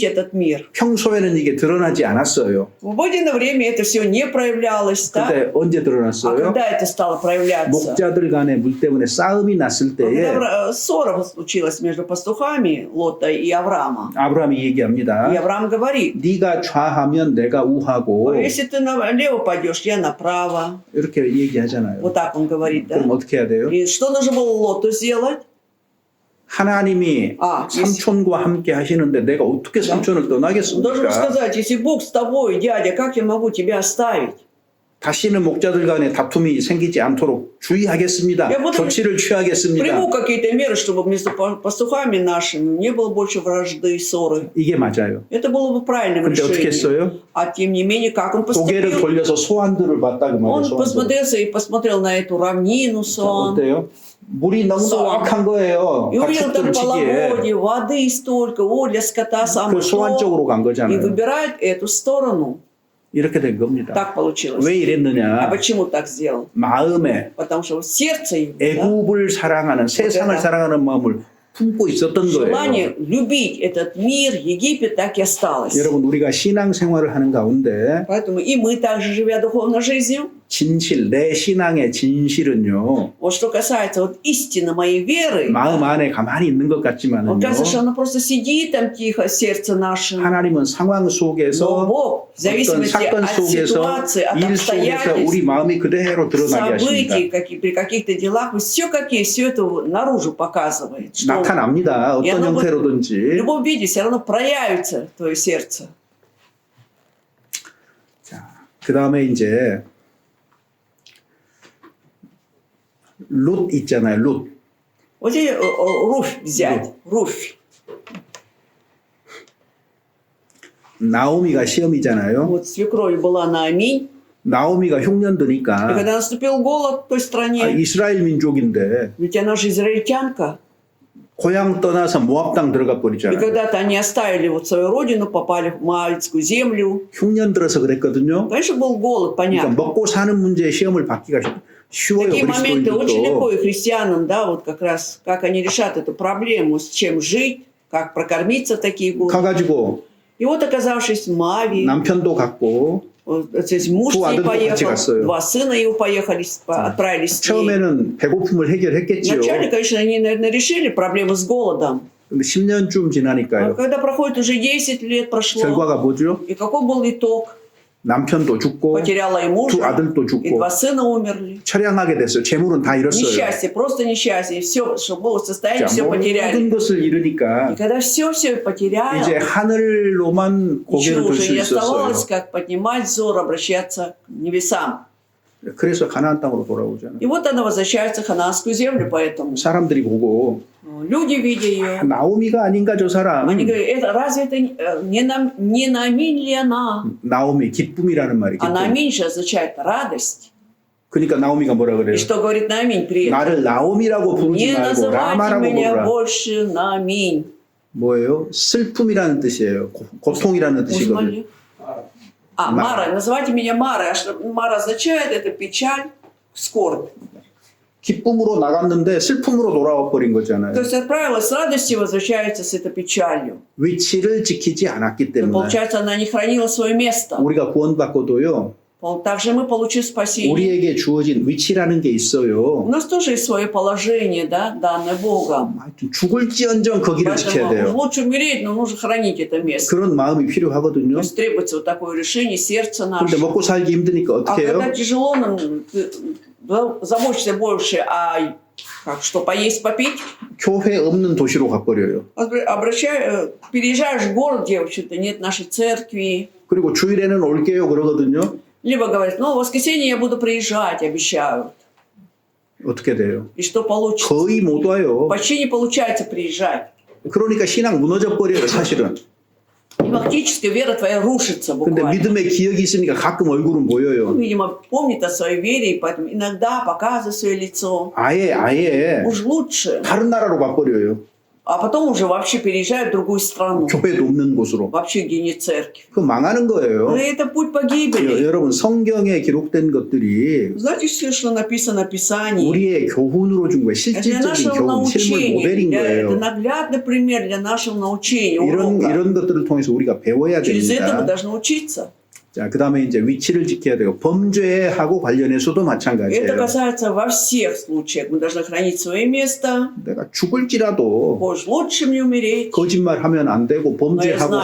этот мир. 평소에는 이게 드러나지 않았어요. В обыденное время это все не проявлялось, да? 근데 언제 А 드러났어요? когда это стало проявляться? 목자들 간에 물 때문에 싸움이 났을 때에 Когда ссора случилась между пастухами Лота и Авраама. 아브라함이 얘기합니다. И Авраам говорит: 네가 좌하면 내가 우하고 если ты налево пойдешь, я направо. 이렇게 얘기하잖아요. Вот так он говорит, да? 그럼 어떻게 해야 돼요? И что нужно было Лоту сделать? 하나님이 삼촌과 함께 하시는데 내가 어떻게 삼촌을 Он должен 떠나겠습니까? сказать: если Бог с тобой, дядя, как я могу тебя оставить? 다시는 목자들 간에 다툼이 생기지 않도록 주의하겠습니다. Я буду- 조치를 취하겠습니다. Приму какие-то меры, чтобы между пастухами нашими не было больше вражды и ссоры. 이게 맞아요. Это было бы правильным 근데 어떻게 решением. 했어요? А тем не менее, как он 고개를 поступил? 돌려서 소환들을 봤다 그 말이에요. Он 소환들. посмотрелся и посмотрел на эту равнину Сон. 어때요? 물이 소환. 넉넉한 거예요. И увидел там 가축들 치기에. половодье, воды столько, для скота 그 самое 소환 то. 쪽으로 간 И 거잖아요. выбирает эту сторону. 이렇게 된 겁니다. Так получилось. 왜 А 이랬느냐? почему так сделал? 마음에 Потому что в сердце его, да, 애굽을 사랑하는 세상을 это. 사랑하는 마음을 품고 있었던 거예요. желание любить этот мир, Египет, так и осталось. 여러분 우리가 신앙 생활을 하는 가운데 Поэтому и мы также, живя духовной жизнью, 진실, 내 신앙의 진실은요. вот что касается вот истины моей веры, 마음 안에 가만히 있는 것 같지만은요. вот кажется, что она просто сидит там тихо, сердце наше. 하나님은 상황 Но 속에서 Бог, в 어떤 зависимости 사건 от 속에서 ситуации, от 일 속에서 우리 обстоятельств, 마음이 그대로 드러나게 하십니다. событий, при каких-то делах, все какие, все это наружу показывает. Что 나타납니다. И 어떤 оно в 형태로든지. любом виде все равно проявится твое сердце. 자, 그 다음에 이제 룻 있잖아요. 룻. Вот здесь Руфь взять, Руфь. 나오미가 시험이잖아요. Вот свекровь была на Аминь. 나오미가 И 흉년드니까 когда наступил голод в той стране, 이스라엘 민족인데 ведь она же израильтянка, 고향 떠나서 모압 땅 들어가 и 버리잖아요. когда-то они оставили вот свою родину, попали в Моавитскую землю. 흉년 들어서 그랬거든요. Конечно, был голод, 그러니까 понятно. 먹고 사는 문제에 시험을 받기가 쉬워요. Такие моменты очень легко 그리스도인들도. и христианам, да, вот как раз, как они решат эту проблему, с чем жить, как прокормиться в такие годы. 가가지고 И вот, оказавшись в Моавии, 남편도 갔고 вот здесь муж 두 с ней 아들도 같이 поехал, 갔어요. два сына его поехали, отправились с ней. 처음에는 배고픔을 해결했겠지요. Вначале, конечно, они, наверное, решили проблему с голодом. 근데 10년쯤 А 지나니까요. когда проходит уже 10 лет прошло, 결과가 뭐죠? и какой был итог? 남편도 죽고 Потеряла и 두 мужа, 아들도 и 죽고 два сына умерли. 처량하게 됐어요. 재물은 다 잃었어요. Несчастье, просто несчастье. Все, что было в состоянии, 자, все 모든 потеряли. 것을 잃으니까 И когда все потерял, 이제 하늘로만 고개를 ничего 들 уже 수 не 있었어요. оставалось, как поднимать взор, обращаться к небесам. 그래서 가나안 땅으로 돌아오잖아요. И вот она возвращается в ханаанскую землю, поэтому 사람들이 보고 люди, видя ее, 나오미가 아닌가 저 사람. они говорят: разве это не Нааминь ли она? 나오미 기쁨이라는 말이 А 기쁨. Нааминь же означает радость. 그러니까 나오미가 뭐라 그래요? И что говорит Нааминь при этом? 나를 나오미라고 부르지 Не 말고 называйте 라마라고 меня 부르라. больше Нааминь. 뭐예요? 슬픔이라는 뜻이에요. 고통이라는 뜻이거든요. Узнали? Мара. Называйте меня Марой. А что Мара означает? Это печаль, скорбь. 기쁨으로 나갔는데 슬픔으로 돌아와 버린 거잖아요. То есть отправилась с радостью, возвращается с этой печалью. 위치를 지키지 않았기 Но, 때문에 получается, она не хранила свое место. 우리가 구원받고도요. Также мы, получив спасение, 우리에게 주어진 위치라는 게 у 있어요. нас тоже есть свое положение, да, данное Богом. 하여튼 죽을지언정 거기를 지켜야 Поэтому 돼요. лучше умереть, но нужно хранить это место. 그런 마음이 То 필요하거든요. есть требуется вот такое решение сердца 근데 нашего. 먹고 살기 힘드니까 А 어떻게 когда 해요? тяжело нам, заботишься больше что поесть, попить, 교회 없는 도시로 가버려요. переезжаешь в город, где вообще-то нет нашей церкви. 그리고 주일에는 올게요 그러거든요. Либо говорят: в воскресенье я буду приезжать, обещают. 어떻게 돼요? И что получится? 거의 못 와요. Почти не получается приезжать. 그러니까 신앙 무너져 버려요 사실은. И фактически вера твоя рушится 근데 буквально. 믿음의 기억이 있으니까 가끔 얼굴은 보여요. Видимо, помнит о своей вере, и поэтому иногда показывает свое лицо. 아예 Уж лучше 다른 나라로 가버려요. А потом уже вообще переезжают в другую страну, 교회도 없는 곳으로. вообще где нет церкви. 그 망하는 거예요. Но это путь погибели. 여러분 성경에 기록된 것들이 Знаете, все, что написано в Писании, 우리의 교훈으로 준 거예요. это для 실질적인 нашего 교훈, 실물 научения. 모델인 Это 거예요. наглядный пример для нашего научения, 이런 урока. 이런 것들을 통해서 우리가 배워야 Через это мы 됩니다. должны учиться. 자, 그다음에 이제 위치를 지켜야 되고 범죄하고 관련해서도 Это 마찬가지예요. касается во всех случаях. Мы должны хранить свое место. 내가 죽을지라도 Боже, лучше мне умереть. 거짓말하면 안 되고 범죄하고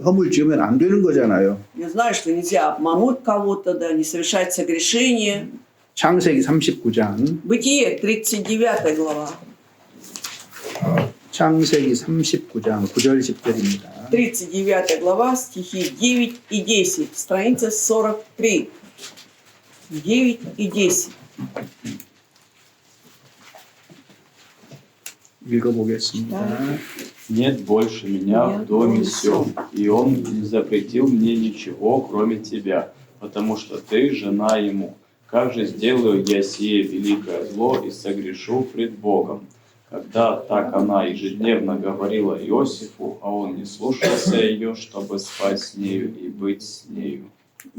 허물 지으면 안 되는 거잖아요. Я знаю, что нельзя обмануть кого-то, да, не совершать согрешение. 창세기 39장, Бытие, 39 глава. 창세기 39장 9절 10절입니다. 39 глава, стихи 9 и 10. Страница 43. 9 и 10. 읽어보겠습니다. Нет больше меня в доме сём, и он не запретил мне ничего, кроме тебя, потому что ты жена ему. Как же сделаю я сие великое зло и согрешу пред Богом? Когда так она ежедневно говорила Иосифу, а он не слушался ее, чтобы спать с нею и быть с нею.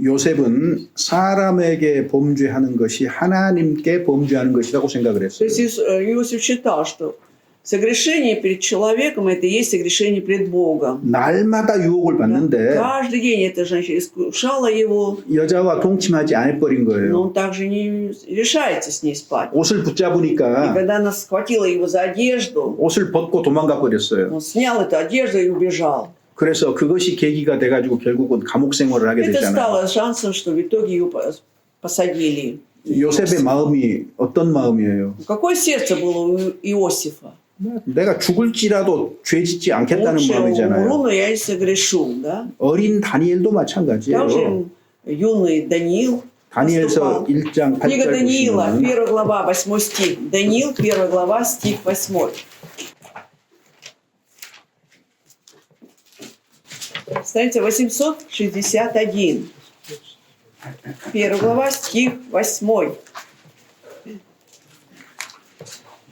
요셉은 사람에게 범죄하는 것이 하나님께 범죄하는 것이라고 생각을 То 했어요. есть Иосиф считал, что согрешение перед человеком – это и есть согрешение пред Богом. 날마다 유혹을 받는데 Каждый день эта женщина искушала его, 여자와 동침하지 않을 뻔인 но 거예요. он также не решается с ней спать. 옷을 И 붙잡으니까 когда она схватила его за одежду, 옷을 벗고 도망가 버렸어요. он снял эту одежду и убежал. 그래서 그것이 계기가 돼가지고 결국은 감옥 생활을 하게 Это 되잖아요. стало шансом, что в итоге ее посадили. 요셉의 마음이 어떤 마음이에요? Какое сердце было у Иосифа? 내가 죽을지라도 죄 짓지 않겠다는 Лучше умру, 마음이잖아요. но я не согрешу. Да? 어린 다니엘도 마찬가지예요. Также юный Даниил 다니엘서 поступал. 1장 Книга 8절 Даниила, 보시면 1 глава, 8 стих. Даниил, 1 глава, стих 8. Страница 861. 1 глава, стих 8.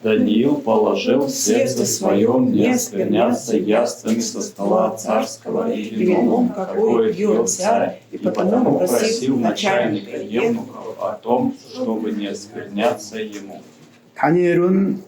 Даниил положил в сердце своем не оскверняться яствами со стола царского и вином, какое пьет царь, и потому просил начальника евнухов о том, чтобы не оскверняться ему. 다니엘은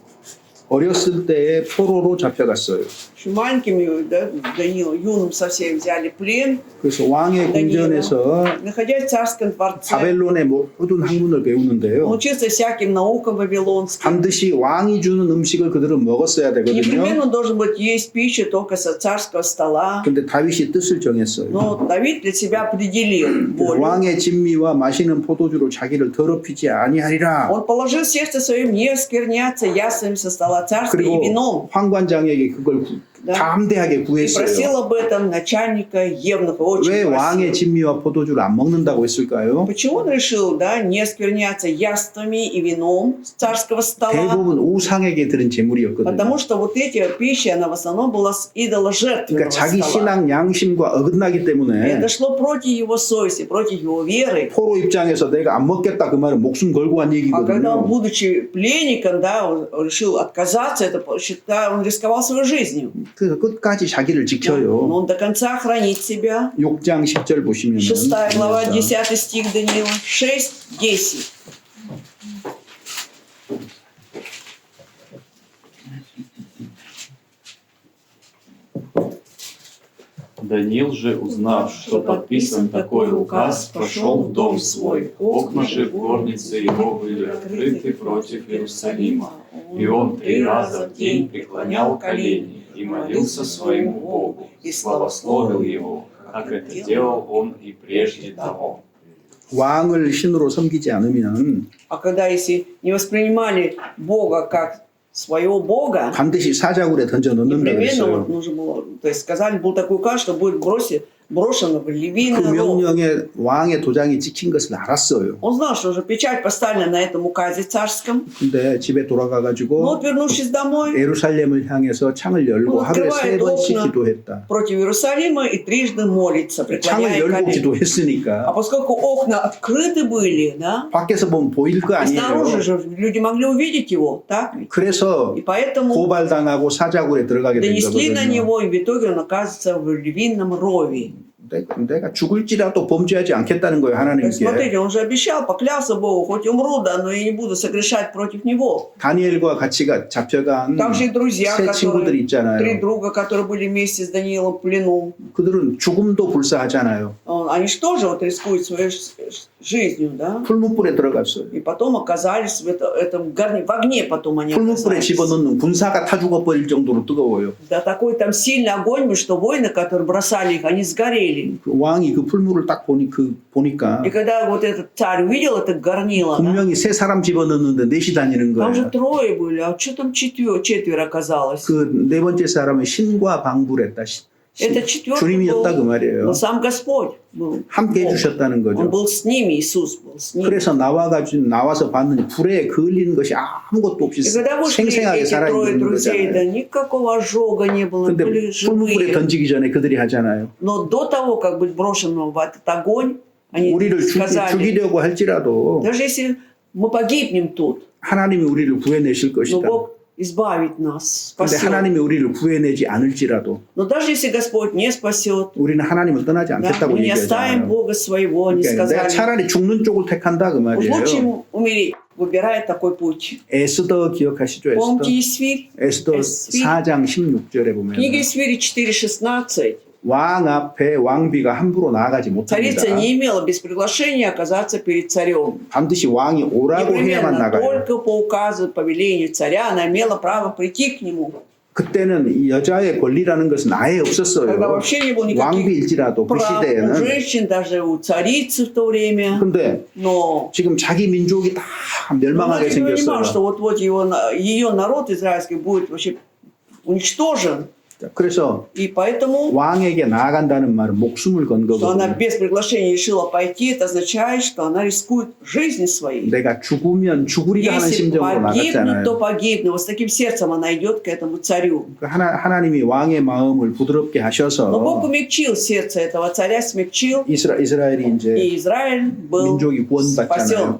어렸을 때에 포로로 잡혀갔어요. Еще маленькими, да, Даниила, юным совсем взяли плен. 그래서 왕의 궁전에서 Находясь в царском дворце, 바벨론의 모든 학문을 배우는데요. учился всяким наукам вавилонским. 반드시 왕이 주는 음식을 그들은 먹었어야 되거든요. Непременно он должен быть есть пищу только со царского стола. 근데 다윗이 뜻을 정했어요. Но Давид для себя определил волю. 왕의 진미와 마시는 포도주로 자기를 더럽히지 아니하리라. Он положил в сердце своем не оскверняться яствами со стола царства и 그리고 вином. 황관장에게 그걸 Да. 담대하게 И 구했어요. просил об этом начальника Евнуха. Очень 왜 왕의 просил. 진미와 포도주를 안 먹는다고 했을까요? Почему он решил, да, не оскверняться яствами и вином с царского стола? 대부분 우상에게 드린 제물이었거든요. Потому что вот эти пищи, она в основном была с идоложертвенного 그러니까 자기 стола. 신앙 양심과 어긋나기 때문에 Это шло против его совести, против его веры. 포로 입장에서 내가 안 먹겠다 그 말은 목숨 걸고 한 А когда он, 얘기거든요. будучи пленником, да, он решил отказаться, это считая, он рисковал своей жизнью. 그래서 끝까지 자기를 Но 지켜요. он до конца хранит себя. 6장 10절 보시면 6 глава, 10 стих Даниила. 6, 10. Даниил же, узнав, что подписан такой указ, пошел в дом свой. Окна же в горнице его были открыты против Иерусалима. И он 3 раза в день преклонял колени и молился своему Богу, и славословил его, как это делал он и прежде того. 왕을 신으로 섬기지 않으면 А когда если не воспринимали Бога как своего Бога, 반드시 사자굴에 던져 넣는다고 непременно 했어요. вот нужно было, то есть сказали, был такой указ, что будет бросить брошен в 그 львиный ров. 명령에 왕의 도장이 찍힌 것을 알았어요. Он знал, что уже печать поставлена на этом указе царском. 근데 집에 돌아가 Но 가지고 вот, вернувшись домой, 예루살렘을 향해서 창을 열고 뭐 하루에 открывает 3번씩 окна. 기도했다. против Иерусалима и трижды молится, 창을 преклоняя 열고 колени. А 기도했으니까 поскольку окна открыты были, да, 밖에서 보면 보일 거 и снаружи 아니에요. же люди могли увидеть его, так ведь? 그래서 И поэтому 고발당하고 사자굴에 들어가게 된 донесли на 거거든요. него, и в итоге он оказывается в львином рове. 내가 죽을지라도 범죄하지 않겠다는 거예요, То есть, 하나님께. смотрите, он же обещал, поклялся Богу, хоть умру, да, но я не буду согрешать против него. 다니엘과 같이 잡혀간 Там же и друзья, 세 친구들이 три 있잖아요. друга, которые были вместе с Даниилом в плену. 그들은 죽음도 불사하잖아요. Они же тоже вот рискуют своей жизнью, да? 풀무불에 들어갔어요. И потом оказались в этом в огне потом они 풀무불에 оказались. 집어넣는 군사가 타 죽어버릴 정도로 뜨거워요. Да такой там сильный огонь был, что воины, которые бросали их, они сгорели. 그 왕이 그 풀무를 딱 보니까 И когда вот этот царь увидел это горнило, да, 분명히 세 사람 집어넣는데 넷이 다니는 там же 거예요. трое были, а что там четверо оказалось? 그 네 번째 사람은 신과 방불했다. Это четвертый 주님이었다 그 был, 말이에요. но сам Господь был. 함께 해주셨다는 Он 거죠. был с ними, Иисус был с ними. 그래서 나와서 봤는데 불에 그을리는 것이 아무것도 없이 И когда вышли 생생하게 эти трое 살아있는 друзей, да 거잖아요. никакого ожога не было, 근데 были 풀무불에 живые. 던지기 전에 그들이 하잖아요. Но до того, как быть брошенным в этот огонь, они 우리를 сказали, 죽이려고 할지라도 даже если мы погибнем тут, 하나님이 우리를 구해내실 но 것이다. Бог избавит нас, 근데 спасет. 하나님이 우리를 구해내지 않을지라도 Но даже если Господь не спасет, 우리는 하나님을 떠나지 да, 않겠다고 мы не оставим 얘기하잖아요. Бога своего, они 그러니까 내가 сказали. 차라리 죽는 쪽을 택한다 그 Уж лучше 말이에요. ему умереть, выбирая такой путь. 에스더 기억하시죠? 에스더. Помните Исфирь? 에스더 4장 16절에 보면 Книга Исфири 4:16. 왕 앞에 왕비가 함부로 나아가지 못합니다. Царица не имела без приглашения оказаться перед царем. 반드시 왕이 오라고 해야만 Непременно, 나가요. только по указу, повелению царя она имела право прийти к нему. 그때는 이 여자의 권리라는 것은 아예 Когда 없었어요. вообще не было никаких 왕비일지라도 그 прав у 시대에는. женщин, даже у царицы в то время. 근데 Но 지금 자기 민족이 다 он 멸망하게 не понимал, 생겼어요. что вот ее народ израильский будет вообще уничтожен. 그래서 И поэтому, 왕에게 나아간다는 말은 목숨을 건 что она 거거든요. без приглашения решила пойти, это означает, что она рискует жизнью своей. 내가 죽으면 죽으리라 하는 Если 심정으로 погибнуть, 나갔잖아요. то погибнуть. Вот с таким сердцем она идет к этому царю. 하나님이 왕의 마음을 부드럽게 Но Бог 하셔서 умягчил сердце этого царя, смягчил, 이스라엘이 이제 и Израиль был 민족이 구원받잖아요. спасен.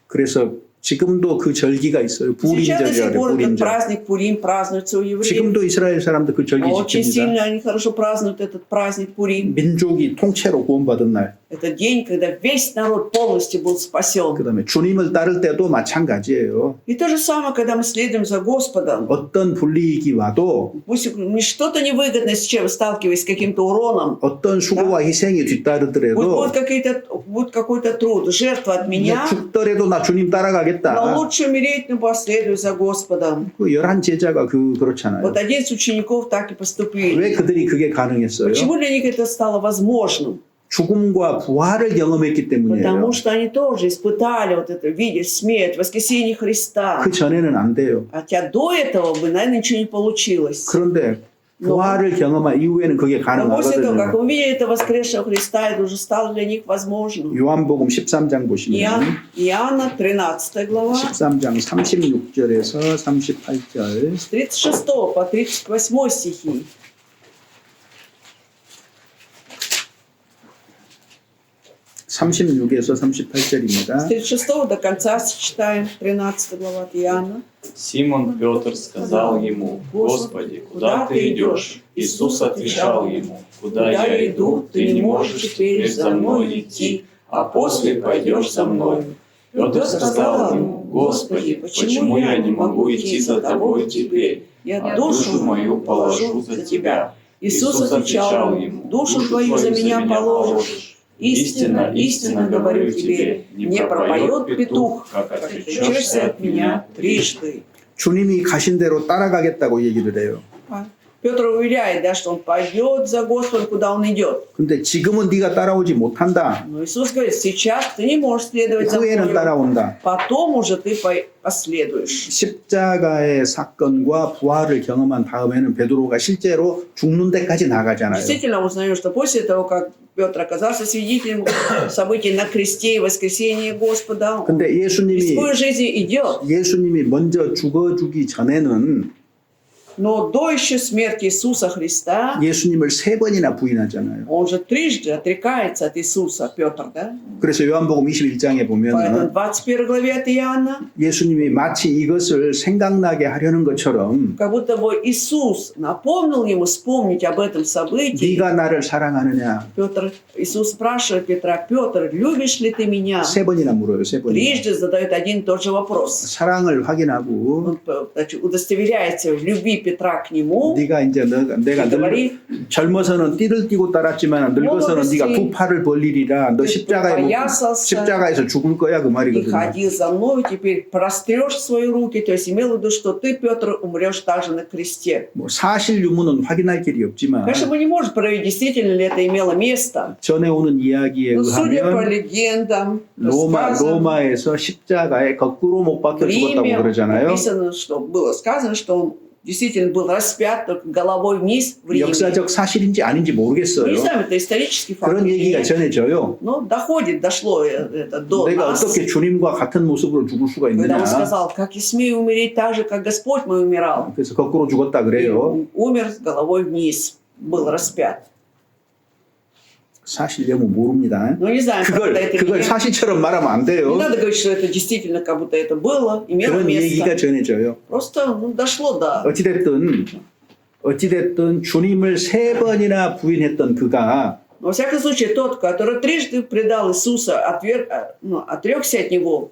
그래서 지금도 그 절기가 있어요. Сейчас до 부림절이라고 сих пор этот 부림절. праздник Пурим празднуется у евреев. 지금도 이스라엘 사람들 그 절기 Очень 지킵니다. сильно они хорошо празднуют этот праздник Пурим. 민족이 통째로 구원받은 날. Это день, когда весь народ полностью был спасен. 그다음에 주님을 따를 때도 마찬가지예요. И то же самое, когда мы следуем за Господом. 어떤 불리익이 와도 Пусть что-то невыгодное, с чем сталкиваясь с каким-то уроном, 어떤 수고와 희생이 뒤따르더라도 будет какой-то труд, жертва от меня, 죽더라도 나 주님 но 따라가겠다. лучше умереть, но последуй за Господом. 그 11 제자가 그렇잖아요. Вот 11 учеников так и поступили. 왜 그들이 그게 가능했어요? Почему для них это стало возможным? 죽음과 부활을 경험했기 때문이에요. Потому что они тоже испытали вот это, видеть смерть, воскресение Христа. 그 전에는 안 돼요. Хотя до этого бы, наверное, ничего не получилось. 그런데 부활을 경험한 이후에는 그게 Но после того, как 가능하거든요. увидели это воскресшего Христа, это уже стало для них возможным. 요한복음 13장 보시면 Иоанна, 13 глава, 13장 36절에서 38절 с 36 по 38 стихи. 36에서 С 38절입니다. 36 до конца читаем 13 глава от Иоанна. Симон Петр сказал ему: «Господи, куда ты идешь?» Иисус отвечал ему: «Куда я иду, ты не можешь теперь за мной идти, а после пойдешь за мной». Петр сказал ему: «Господи, почему я не могу идти за тобой теперь? Я Душу мою положу за тебя». Иисус отвечал ему: душу твою за меня положишь. Истинно, истинно говорю тебе, не пропоет петух, как отречешься от меня трижды. 주님이 가신 대로 따라가겠다고 얘기를 해요. Петр уверяет, да, что он пойдет за Господом, куда он идет. 근데 지금은 네가 따라오지 못한다. Но Иисус говорит, сейчас ты не можешь следовать за 후에는 мной, 따라온다. потом уже ты последуешь. 십자가의 사건과 부활을 경험한 다음에는 베드로가 실제로 죽는 데까지 나가잖아요. Действительно узнаем, что после того, как Петр оказался свидетелем событий на кресте и воскресения Господа, он 근데 в 예수님이 рискуя жизни идет. 예수님이 먼저 죽어주기 전에는 Но до еще смерти Иисуса Христа, 예수님을 3번이나 부인하잖아요. он же трижды отрекается от Иисуса, Петр, да? 그래서 요한복음 21장에 Поэтому 보면 в 21 главе от Иоанна, 예수님이 마치 이것을 생각나게 하려는 것처럼 как будто бы Иисус напомнил ему вспомнить об этом событии. 네가 나를 사랑하느냐 Иисус спрашивает Петра: Петр, любишь ли ты меня? 3번이나 물어요. 3번이나. Трижды задает один и тот же вопрос. 사랑을 확인하고 Он значит, удостоверяется в любви Петра к нему. 네가 이제 내가 говорит, 젊어서는 띠를 띠고 따랐지만 늙어서는 네가 두 팔을 벌리리라. 너 십자가에서 죽을 거야 그 и 말이거든요. ходил за мною, теперь прострешь свои руки. То есть имел в виду, что ты, Петр, умрешь также на кресте. 뭐 사실 유무는 확인할 길이 없지만 Конечно, мы не можем проверить, действительно ли это имело место. 전해오는 이야기에 Но судя по 의하면 легендам, сказано, 로마에서 십자가에 거꾸로 못 박혀 в 죽었다고 Риме 그러잖아요. написано, что было сказано, что он действительно был распят только головой вниз в Риме. 역사적 사실인지 아닌지 Мы 모르겠어요. не знаем, это исторический факт. 그런 얘기가 전해져요. Но дошло это до 내가 нас. 어떻게 주님과 같은 모습으로 죽을 수가 Когда 있느냐. он сказал: как я смею умереть так же, как Господь мой умирал. 그래서 거꾸로 죽었다 И 그래요. умер с головой вниз, был распят. 사실 여부 모릅니다. Но не знаем, когда это 그걸 или нет. 사실처럼 말하면 안 Не 돼요. надо говорить, что это действительно как будто это было, имело 그런 얘기가 место. 전해져요. Просто дошло до... 어찌됐든 주님을 3번이나 부인했던 그가 Во всяком случае, тот, который трижды предал Иисуса, отрекся от Него,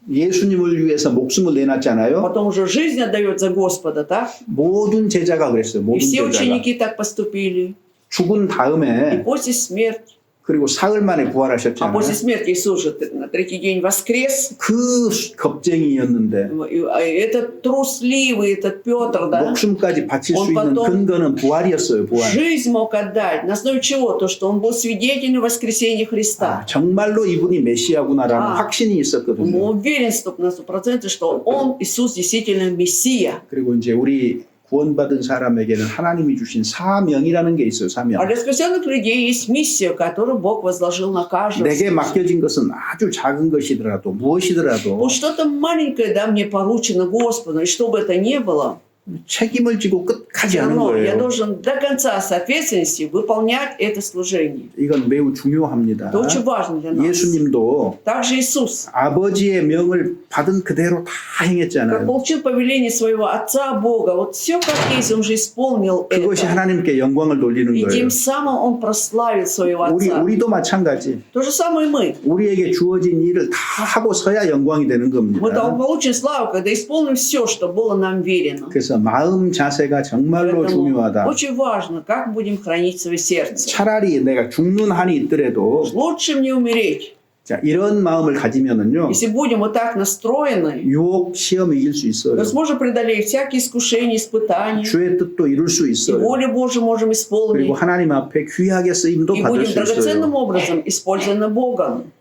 예수님을 위해서 목숨을 내놨잖아요. потом уже жизнь отдает за Господа, так? 모든 제자가 그랬어요. И 모든 все 제자가. ученики так поступили. 죽은 И 다음에 после смерти, 그리고 사흘 만에 а 부활하셨잖아요. после смерти Иисус же на третий день воскрес. 그 겁쟁이였는데 И этот трусливый, этот Петр, да, 목숨까지 바칠 수 Он 있는 потом 근거는 부활이었어요. 부활. жизнь мог отдать. На основе чего? То, что он был свидетелем воскресения Христа. 정말로 이분이 메시아구나라는 아. 확신이 Он 있었거든요. уверен на 100%, что он, Иисус, действительно Мессия. 그리고 이제 우리 구원받은 사람에게는 하나님이 주신 사명이라는 게 있어요. 사명. А для спасенных людей есть миссия, которую Бог возложил на каждого. 내게 맡겨진 것은 아주 작은 것이더라도 무엇이더라도 Вот что-то маленькое, да, мне поручено Господу, и что бы это ни было, 책임을 지고 끝까지 все 하는 равно я 거예요. должен до конца с ответственностью выполнять это служение. 이건 매우 중요합니다. Это очень важно для нас. 예수님도 Также Иисус, 아버지의 명을 받은 그대로 다 как 행했잖아요. получил повеление своего Отца Бога, вот все как есть, он же исполнил 그것이 это. 하나님께 영광을 돌리는 И тем 거예요. самым он прославит своего Отца. 우리도 마찬가지. То же самое и мы. 우리에게 주어진 일을 다 하고 서야 영광이 되는 Мы 겁니다. получим славу, когда исполним все, что было нам верено. 그래서 마음 자세가 정말로 Поэтому 중요하다. очень важно, как будем хранить свое сердце. 차라리 내가 죽는 한이 있더라도 Лучше мне умереть. 자, 이런 마음을 가지면은요 Если будем вот так настроены, 유혹 시험 이길 수 있어요. то сможем преодолеть всякие искушения, испытания. 주의 뜻도 이룰 수 И 있어요. волю Божию можем 그리고 исполнить. 하나님 앞에 귀하게 쓰임도 И 받을 будем 수 있어요. драгоценным образом использованы Богом.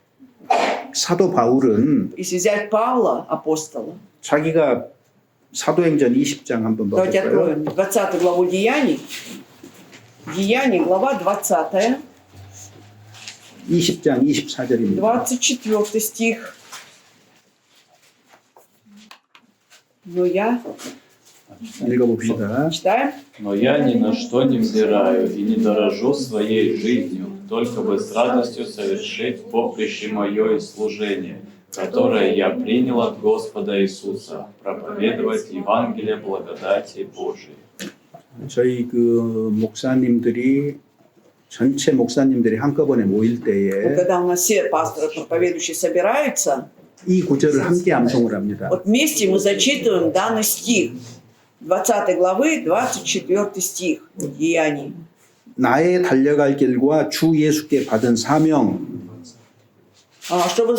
사도 바울은 Если взять Павла, апостола, 자기가 사도행전 20장 한번 давайте 봐볼까요? откроем 20 главу Деяний. Деяний, глава 20, 20장 24절입니다. 24 стих. Но я... 읽어봅시다. Читаем? Но я ни на что не взираю и не дорожу своей жизнью, только бы с радостью совершить поприще мое и служение, которое я принял от Господа Иисуса, проповедовать Евангелие благодати Божией. 저희 그 목사님들이 전체 목사님들이 한꺼번에 모일 Вот 때에 когда у нас все пасторы, проповедующие собираются, 이 구절을 함께 암송을 합니다. вот вместе мы зачитываем данный стих. 20 главы, 24 стих Деяний. 나의 달려갈 길과 주 예수께 받은 사명 чтобы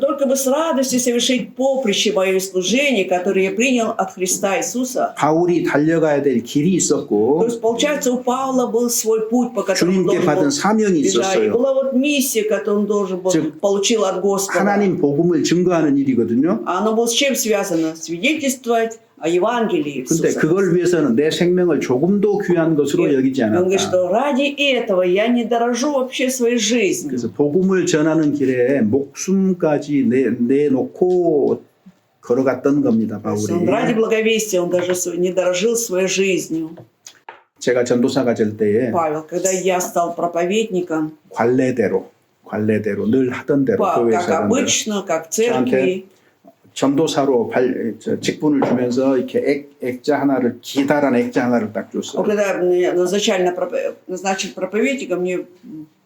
только бы с радостью совершить поприще мое служение, которое я принял от Христа Иисуса. 바울이 달려가야 될 길이 То 있었고 есть, получается, у Павла был свой путь, по которому он 주님께 должен 받은 был 사명이 бежать. И 있었어요. была вот миссия, которую он должен был, 즉, получил от Господа. 하나님 복음을 증거하는 일이거든요. А оно было с чем связано? Свидетельствовать о Евангелии 근데 Иисуса. 그걸 위해서는 내 생명을 조금도 귀한 것으로 여기지 Он говорит, 않았다. что ради этого я не дорожу вообще своей жизнью. 그래서 복음을 전하는 길에 목숨까지 내놓고 걸어갔던 겁니다, То есть он ради 바울이. благовестия, он даже не дорожил своей жизнью. 제가 전도사가 될 때에 Павел, когда я стал проповедником, 관례대로 늘 하던 대로 как 교회에서 하던 대로 обычно, как в церкви, 전도사로 직분을 주면서 이렇게 액자 하나를 기다란 액자 하나를 딱 вот 줬어요. когда меня назначили проповедником, мне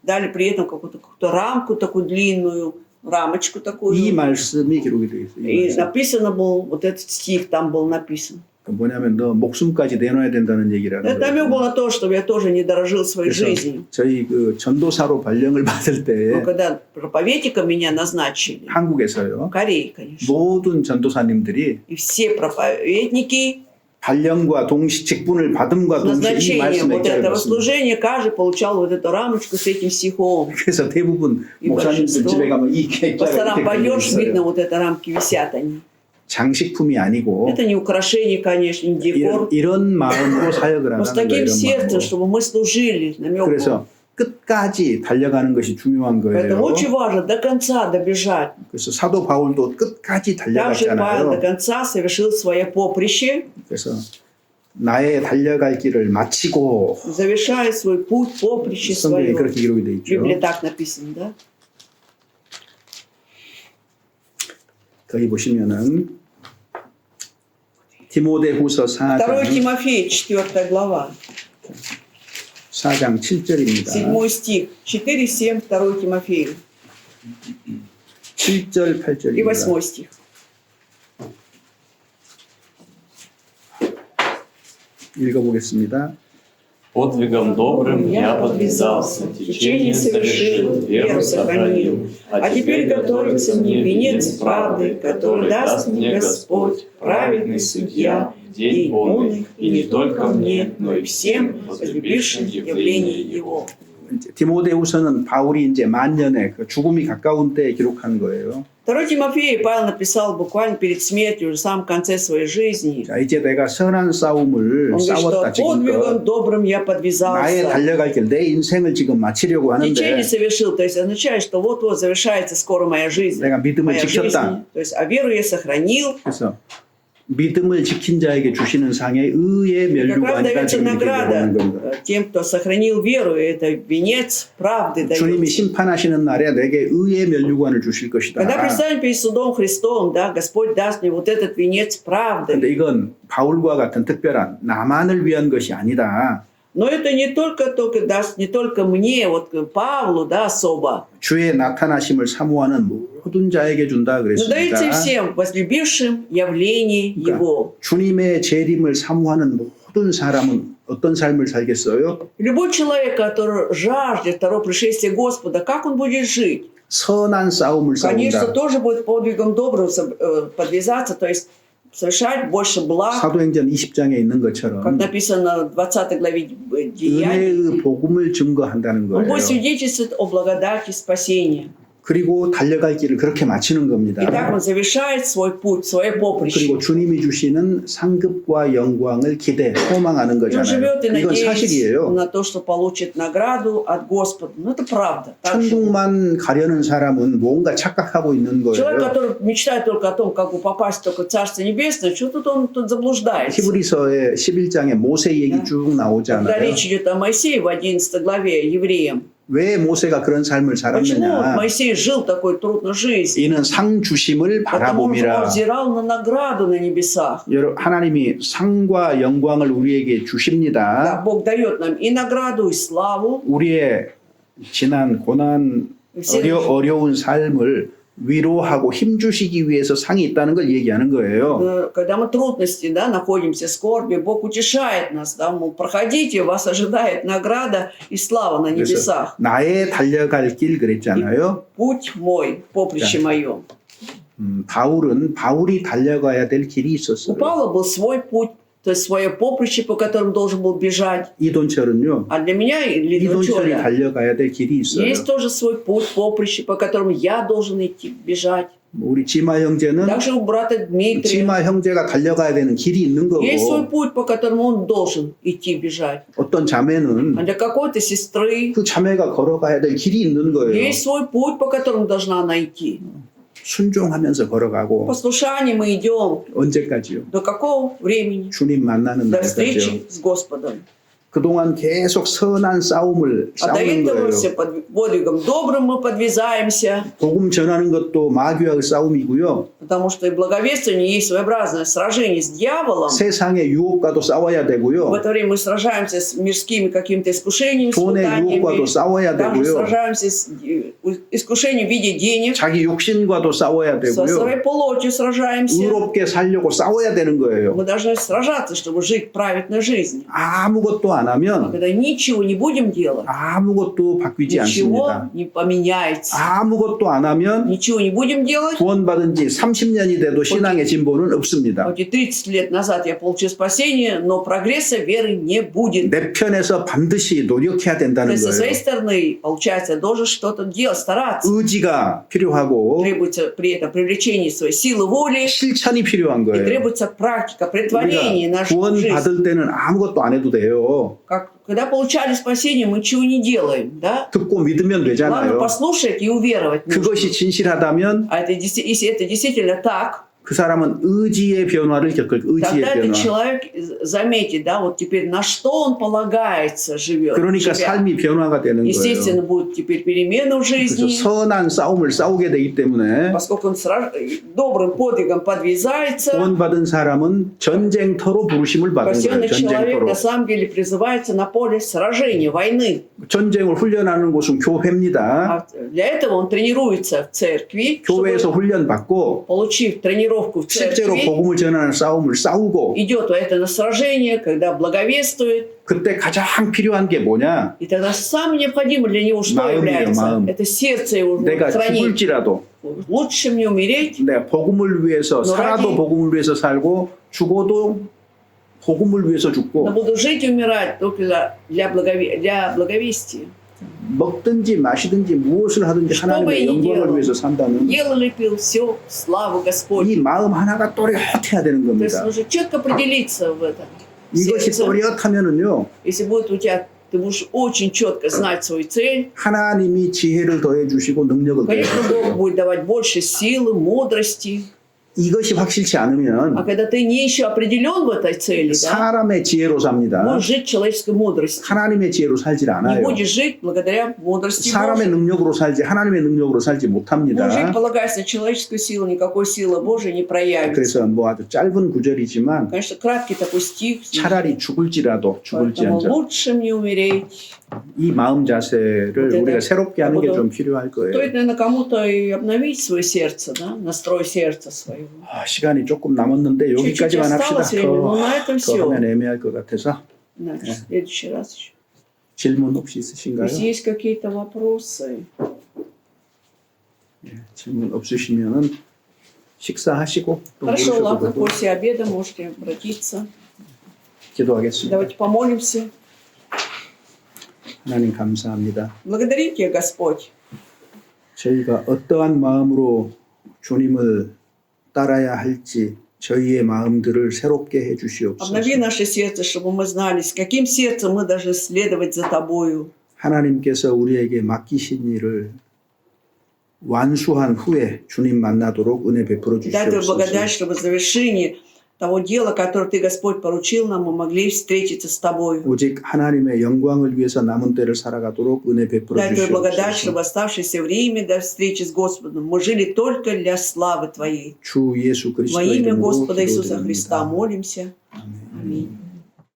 дали при этом какую-то рамку такую длинную, рамочку 이 такую. 말씀이 기록이 되어 있어요. 이 И 말씀. написано был, вот этот стих там был написан. 그 뭐냐면 너 목숨까지 내놔야 된다는 얘기라는 Это намек 거예요. был на то, чтобы я тоже не дорожил своей 그래서 жизнью. 저희 그 전도사로 발령을 받을 Но 때 когда проповедником меня назначили, в 한국에서요 Корее, конечно, 모든 전도사님들이 и все проповедники, 발령과 동시 직분을 받음과 동시에 이 назначение 말씀 вот 액자를 этого 받습니다. служения, каждый получал вот эту рамочку с этим стихом. 그래서 대부분 이 목사님들 большинство 집에 가면 이 По 액자가 сторонам 이렇게 걸려 пойдешь, видно, 있어요. вот эти рамки висят они. 장식품이 아니고 Это не украшение, конечно, не декор. 이런 마음으로 사역을 Но с 하는 거예요. таким 이런 сердцем, 마음으로. чтобы мы служили, намек был. 그래서 끝까지 달려가는 것이 중요한 Поэтому 거예요. очень важно до конца добежать. 그래서 사도 바울도 끝까지 Также Павел до 달려갔잖아요. конца совершил свое поприще, 그래서 나의 달려갈 길을 마치고 завершая свой путь, поприще 성경에 свое. 그렇게 기록이 돼 В 있죠. Библии так написано, да? 거기 보시면은 디모데후서 2 4장 Тимофея, 4 глава, 4장 7절입니다. 7 стих, 4, 7, 2 Тимофея 7절 и 8절입니다. 8 стих. 읽어보겠습니다. Подвигом добрым я подвязался, течение совершил, веру сохранил. А теперь готовится мне венец правды, который даст мне Господь, праведный судья, в день полный, и не только мне, но и всем, возлюбившим явление Его. 디모데후서는 바울이 이제 만년에 그 죽음이 가까운 때에 기록한 거예요. 2 Тимофея Павел написал буквально перед смертью, уже в самом конце своей жизни. 자, 이제 내가 선한 싸움을 Он говорит, 싸웠다 что подвигом 지금껏 добрым я 나의 подвязался. 달려갈 길, 내 인생을 지금 마치려고 Течение 하는데 совершил, то есть означает, что вот-вот завершается скоро моя жизнь. 내가 믿음을 Моя жизнь. 지켰다. То есть, а веру я сохранил. 그래서 믿음을 지킨 자에게 주시는 상의 의의 Как 면류가 раз 아니라 дается 지금 이렇게 награда 보는 겁니다. тем, кто сохранил веру, и это венец правды 주님이 дается. 심판하시는 날에 내게 의의 면류관을 주실 것이다. Когда предстанем перед судом Христом, да, Господь даст мне вот этот венец правды. 근데 이건 바울과 같은 특별한 나만을 위한 것이 아니다. Но это не только даст не только мне, вот Павлу, да, особо, 주의 나타나심을 사모하는 모든 자에게 준다 но 그랬습니다. дается всем возлюбившим явление Его. 주님의 재림을 사모하는 모든 사람은 어떤 삶을 살겠어요? Любой человек, который жаждет второго пришествия Господа, как он будет жить? 선한 싸움을 Конечно, 싸운다. тоже будет подвигом добрым подвязаться, то есть совершать больше благ, 사도행전 20장에 있는 как 것처럼 написано в 20 главе Деяний. 은혜의 복음을 증거한다는 Он 거예요. будет свидетельствовать о благодати спасения. 그리고 달려갈 길을 그렇게 마치는 겁니다. И так он завершает свой путь, свое поприще. 그리고 주님이 주시는 상급과 영광을 소망하는 И он 거잖아요. живет и 이건 надеется 사실이에요. на то, что получит награду от Господа. Ну, это правда. Так что 천국만 가려는 사람은 뭔가 착각하고 있는 человек, 거예요. который мечтает только о том, как бы попасть только в Царство Небесное, что тут он тут заблуждается. 히브리서의 11장에 모세 얘기 쭉 Когда 나오잖아요. речь идет о Моисее в 11 главе евреям, 왜 모세가 그런 삶을 почему 살았느냐? Моисей жил такой трудной жизнью? 이는 상 주심을 Потому что он 바라봄이라. взирал на награду на небесах. 하나님이 상과 영광을 우리에게 Да, 주십니다. Бог дает нам и награду, и славу. 우리의 지난 고난 Все, 어려운 삶을 위로하고 힘주시기 위해서 상이 있다는 걸 얘기하는 거예요. Когда мы трудности, да, находимся, скорби, Бог утешает нас, да, мол, проходите, вас ожидает награда и слава на 그래서 небесах. 나의 달려갈 길 그랬잖아요. Путь мой, поприще мое. 바울이 달려가야 될 길이 У 있었어요. Павла был свой путь, то есть свое поприще, по которому должен был бежать. 이돈철은요. А для меня, или для 이돈철이 Чоля, 달려가야 될 길이 있어요. есть тоже свой путь, поприще, по которому я должен идти, бежать. 우리 지마 형제는 Также у брата Дмитрия 지마 형제가 달려가야 되는 길이 있는 есть свой 거고 путь, по которому он должен идти, бежать. 어떤 자매는 А для какой-то сестры 그 자매가 걸어가야 될 길이 있는 거예요. есть свой путь, по которому должна она идти. 순종하면서 걸어가고 Послушание мы идем 언제까지요? до какого времени? 주님 만나는 До 날까지요. встречи с Господом. 그동안 계속 선한 싸움을 А до 싸우는 этого 거예요. все под подвигом добрым мы подвязаемся, 복음 전하는 것도 마귀와의 싸움이고요. потому что и благовествование есть своеобразное сражение с дьяволом. 세상의 유혹과도 싸워야 В 되고요. это время мы сражаемся с мирскими какими-то искушениями, 돈의 유혹과도 испытаниями. 싸워야 Также 되고요. сражаемся с искушением в виде денег. 자기 욕심과도 싸워야 Со своей 되고요. плотью сражаемся. 의롭게 살려고 싸워야 되는 거예요. Мы должны сражаться, чтобы жить праведной жизнью. 아무것도 안 А 하면 когда ничего не будем делать, 아무것도 바뀌지 ничего 않습니다. не поменяется. 아무것도 안 하면 Ничего не будем делать. 구원받은 지 30년이 돼도 신앙의 진보는 없습니다. Хоть и 30 лет назад я получил спасение, но прогресса веры не будет. 내 편에서 반드시 노력해야 То 된다는 есть со своей 거예요. стороны, получается, я должен что-то делать, стараться. 의지가 필요하고 Требуется при этом привлечение своей силы воли, 실천이 필요한 и 거예요. требуется практика, претворение 우리가 нашей 구원 жизни. 받을 때는 아무것도 안 해도 돼요. Когда получали спасение, мы ничего не делаем, да? 듣고 믿으면 Главное 되잖아요. послушать и уверовать. нужно. 그것이 진실하다면 А это, если это действительно так, 그 사람은 의지의 변화를 겪을 의지의 тогда этот 변화. человек заметит, да, вот теперь на что он полагается, живет. 그러니까 живя. 삶이 변화가 되는 Естественно, 거예요. будут теперь перемены в 그래서 жизни, 선한 싸움을 싸우게 되기 때문에 поскольку он добрым подвигом подвязается. 구원받은 사람은 전쟁터로 부르심을 받은 거예요. Спасенный человек 전쟁터로. на самом деле призывается на поле сражения, войны. 전쟁을 훈련하는 곳은 교회입니다. А для этого он тренируется в церкви, 교회에서 чтобы, 훈련받고 получив тренировку в 실제로 церкви, 복음을 전하는 싸움을 싸우고 идет это на сражение, когда благовествует. 그때 가장 필요한 게 뭐냐? И тогда самое необходимое для него что 마음이에요, является? 마음. Это сердце его 내가 хранить. 죽을지라도 Лучше мне умереть, 내가 복음을 위해서 살아도 ради- 복음을 위해서 살고 죽어도 복음을 위해서 но 죽고 буду жить и умирать только для благовестия. 먹든지 마시든지 무엇을 하든지 Что бы 하나님의 я ни 영광을 делал, 위해서 산다는 ел или пил, все, славу 이 Господь. 마음 하나가 또렷해야 되는 То есть 겁니다. нужно четко определиться в этом. 이것이 сердце. 또렷하면은요 Если будет у тебя, ты будешь очень четко знать свою цель, 하나님이 지혜를 더해 주시고 능력을 더해 конечно, Бог 주세요. будет давать больше силы, мудрости. 이것이 확실치 А 않으면 когда ты не еще определен в этой цели, да, 사람의 지혜로 삽니다. будешь жить человеческой мудростью. 하나님의 지혜로 살질 Не 않아요. будешь жить благодаря мудрости 사람의 Божьей. 능력으로 살지 하나님의 능력으로 살지 못합니다. Будешь жить, полагаясь на человеческую силу, никакой силы Божией не проявится. 그래서 뭐 아주 짧은 구절이지만 Конечно, краткий такой стих. 차라리 죽을지라도 Поэтому 죽을지언정 лучше мне умереть. 이 마음 자세를 네, 우리가 네. 새롭게 하는 게 저도 좀 필요할 거예요. Стоит, наверное, кому-то и обновить свое сердце, да? Настрой сердца своего. 시간이 조금 남았는데 Чуть-чуть 여기까지만 합시다. осталось времени, но на этом 더 все. 하면 애매할 것 같아서 В следующий раз еще. 질문 혹시 То 있으신가요? есть есть какие-то вопросы? 질문 없으시면은 식사하시고 또 Хорошо, 물으셔도 ладно, 되고 после обеда можете обратиться. 기도하겠습니다. Давайте помолимся. 하나님 감사합니다. Благодарим Тебя, Господь. 저희가 어떠한 마음으로 주님을 따라야 할지 저희의 마음들을 새롭게 해 주시옵소서. Обнови наше сердце, чтобы мы знали, с каким сердцем мы должны следовать за Тобою. 하나님께서 우리에게 맡기신 일을 완수한 후에 주님 만나도록 은혜 베풀어 Дай Тебе благодать, 주시옵소서. чтобы в завершении того дела, которое Ты, Господь, поручил нам, мы могли встретиться с Тобою. 오직 하나님의 영광을 위해서 남은 때를 살아가도록 은혜 베풀어 Дай Тебе благодать, чтобы 주시옵소서. оставшееся время до встречи с Господом мы жили только для славы Твоей. 주 예수 Во 그리스도의 имя 이름으로 Господа Иисуса Христа 기도드립니다. молимся. 아멘. Аминь.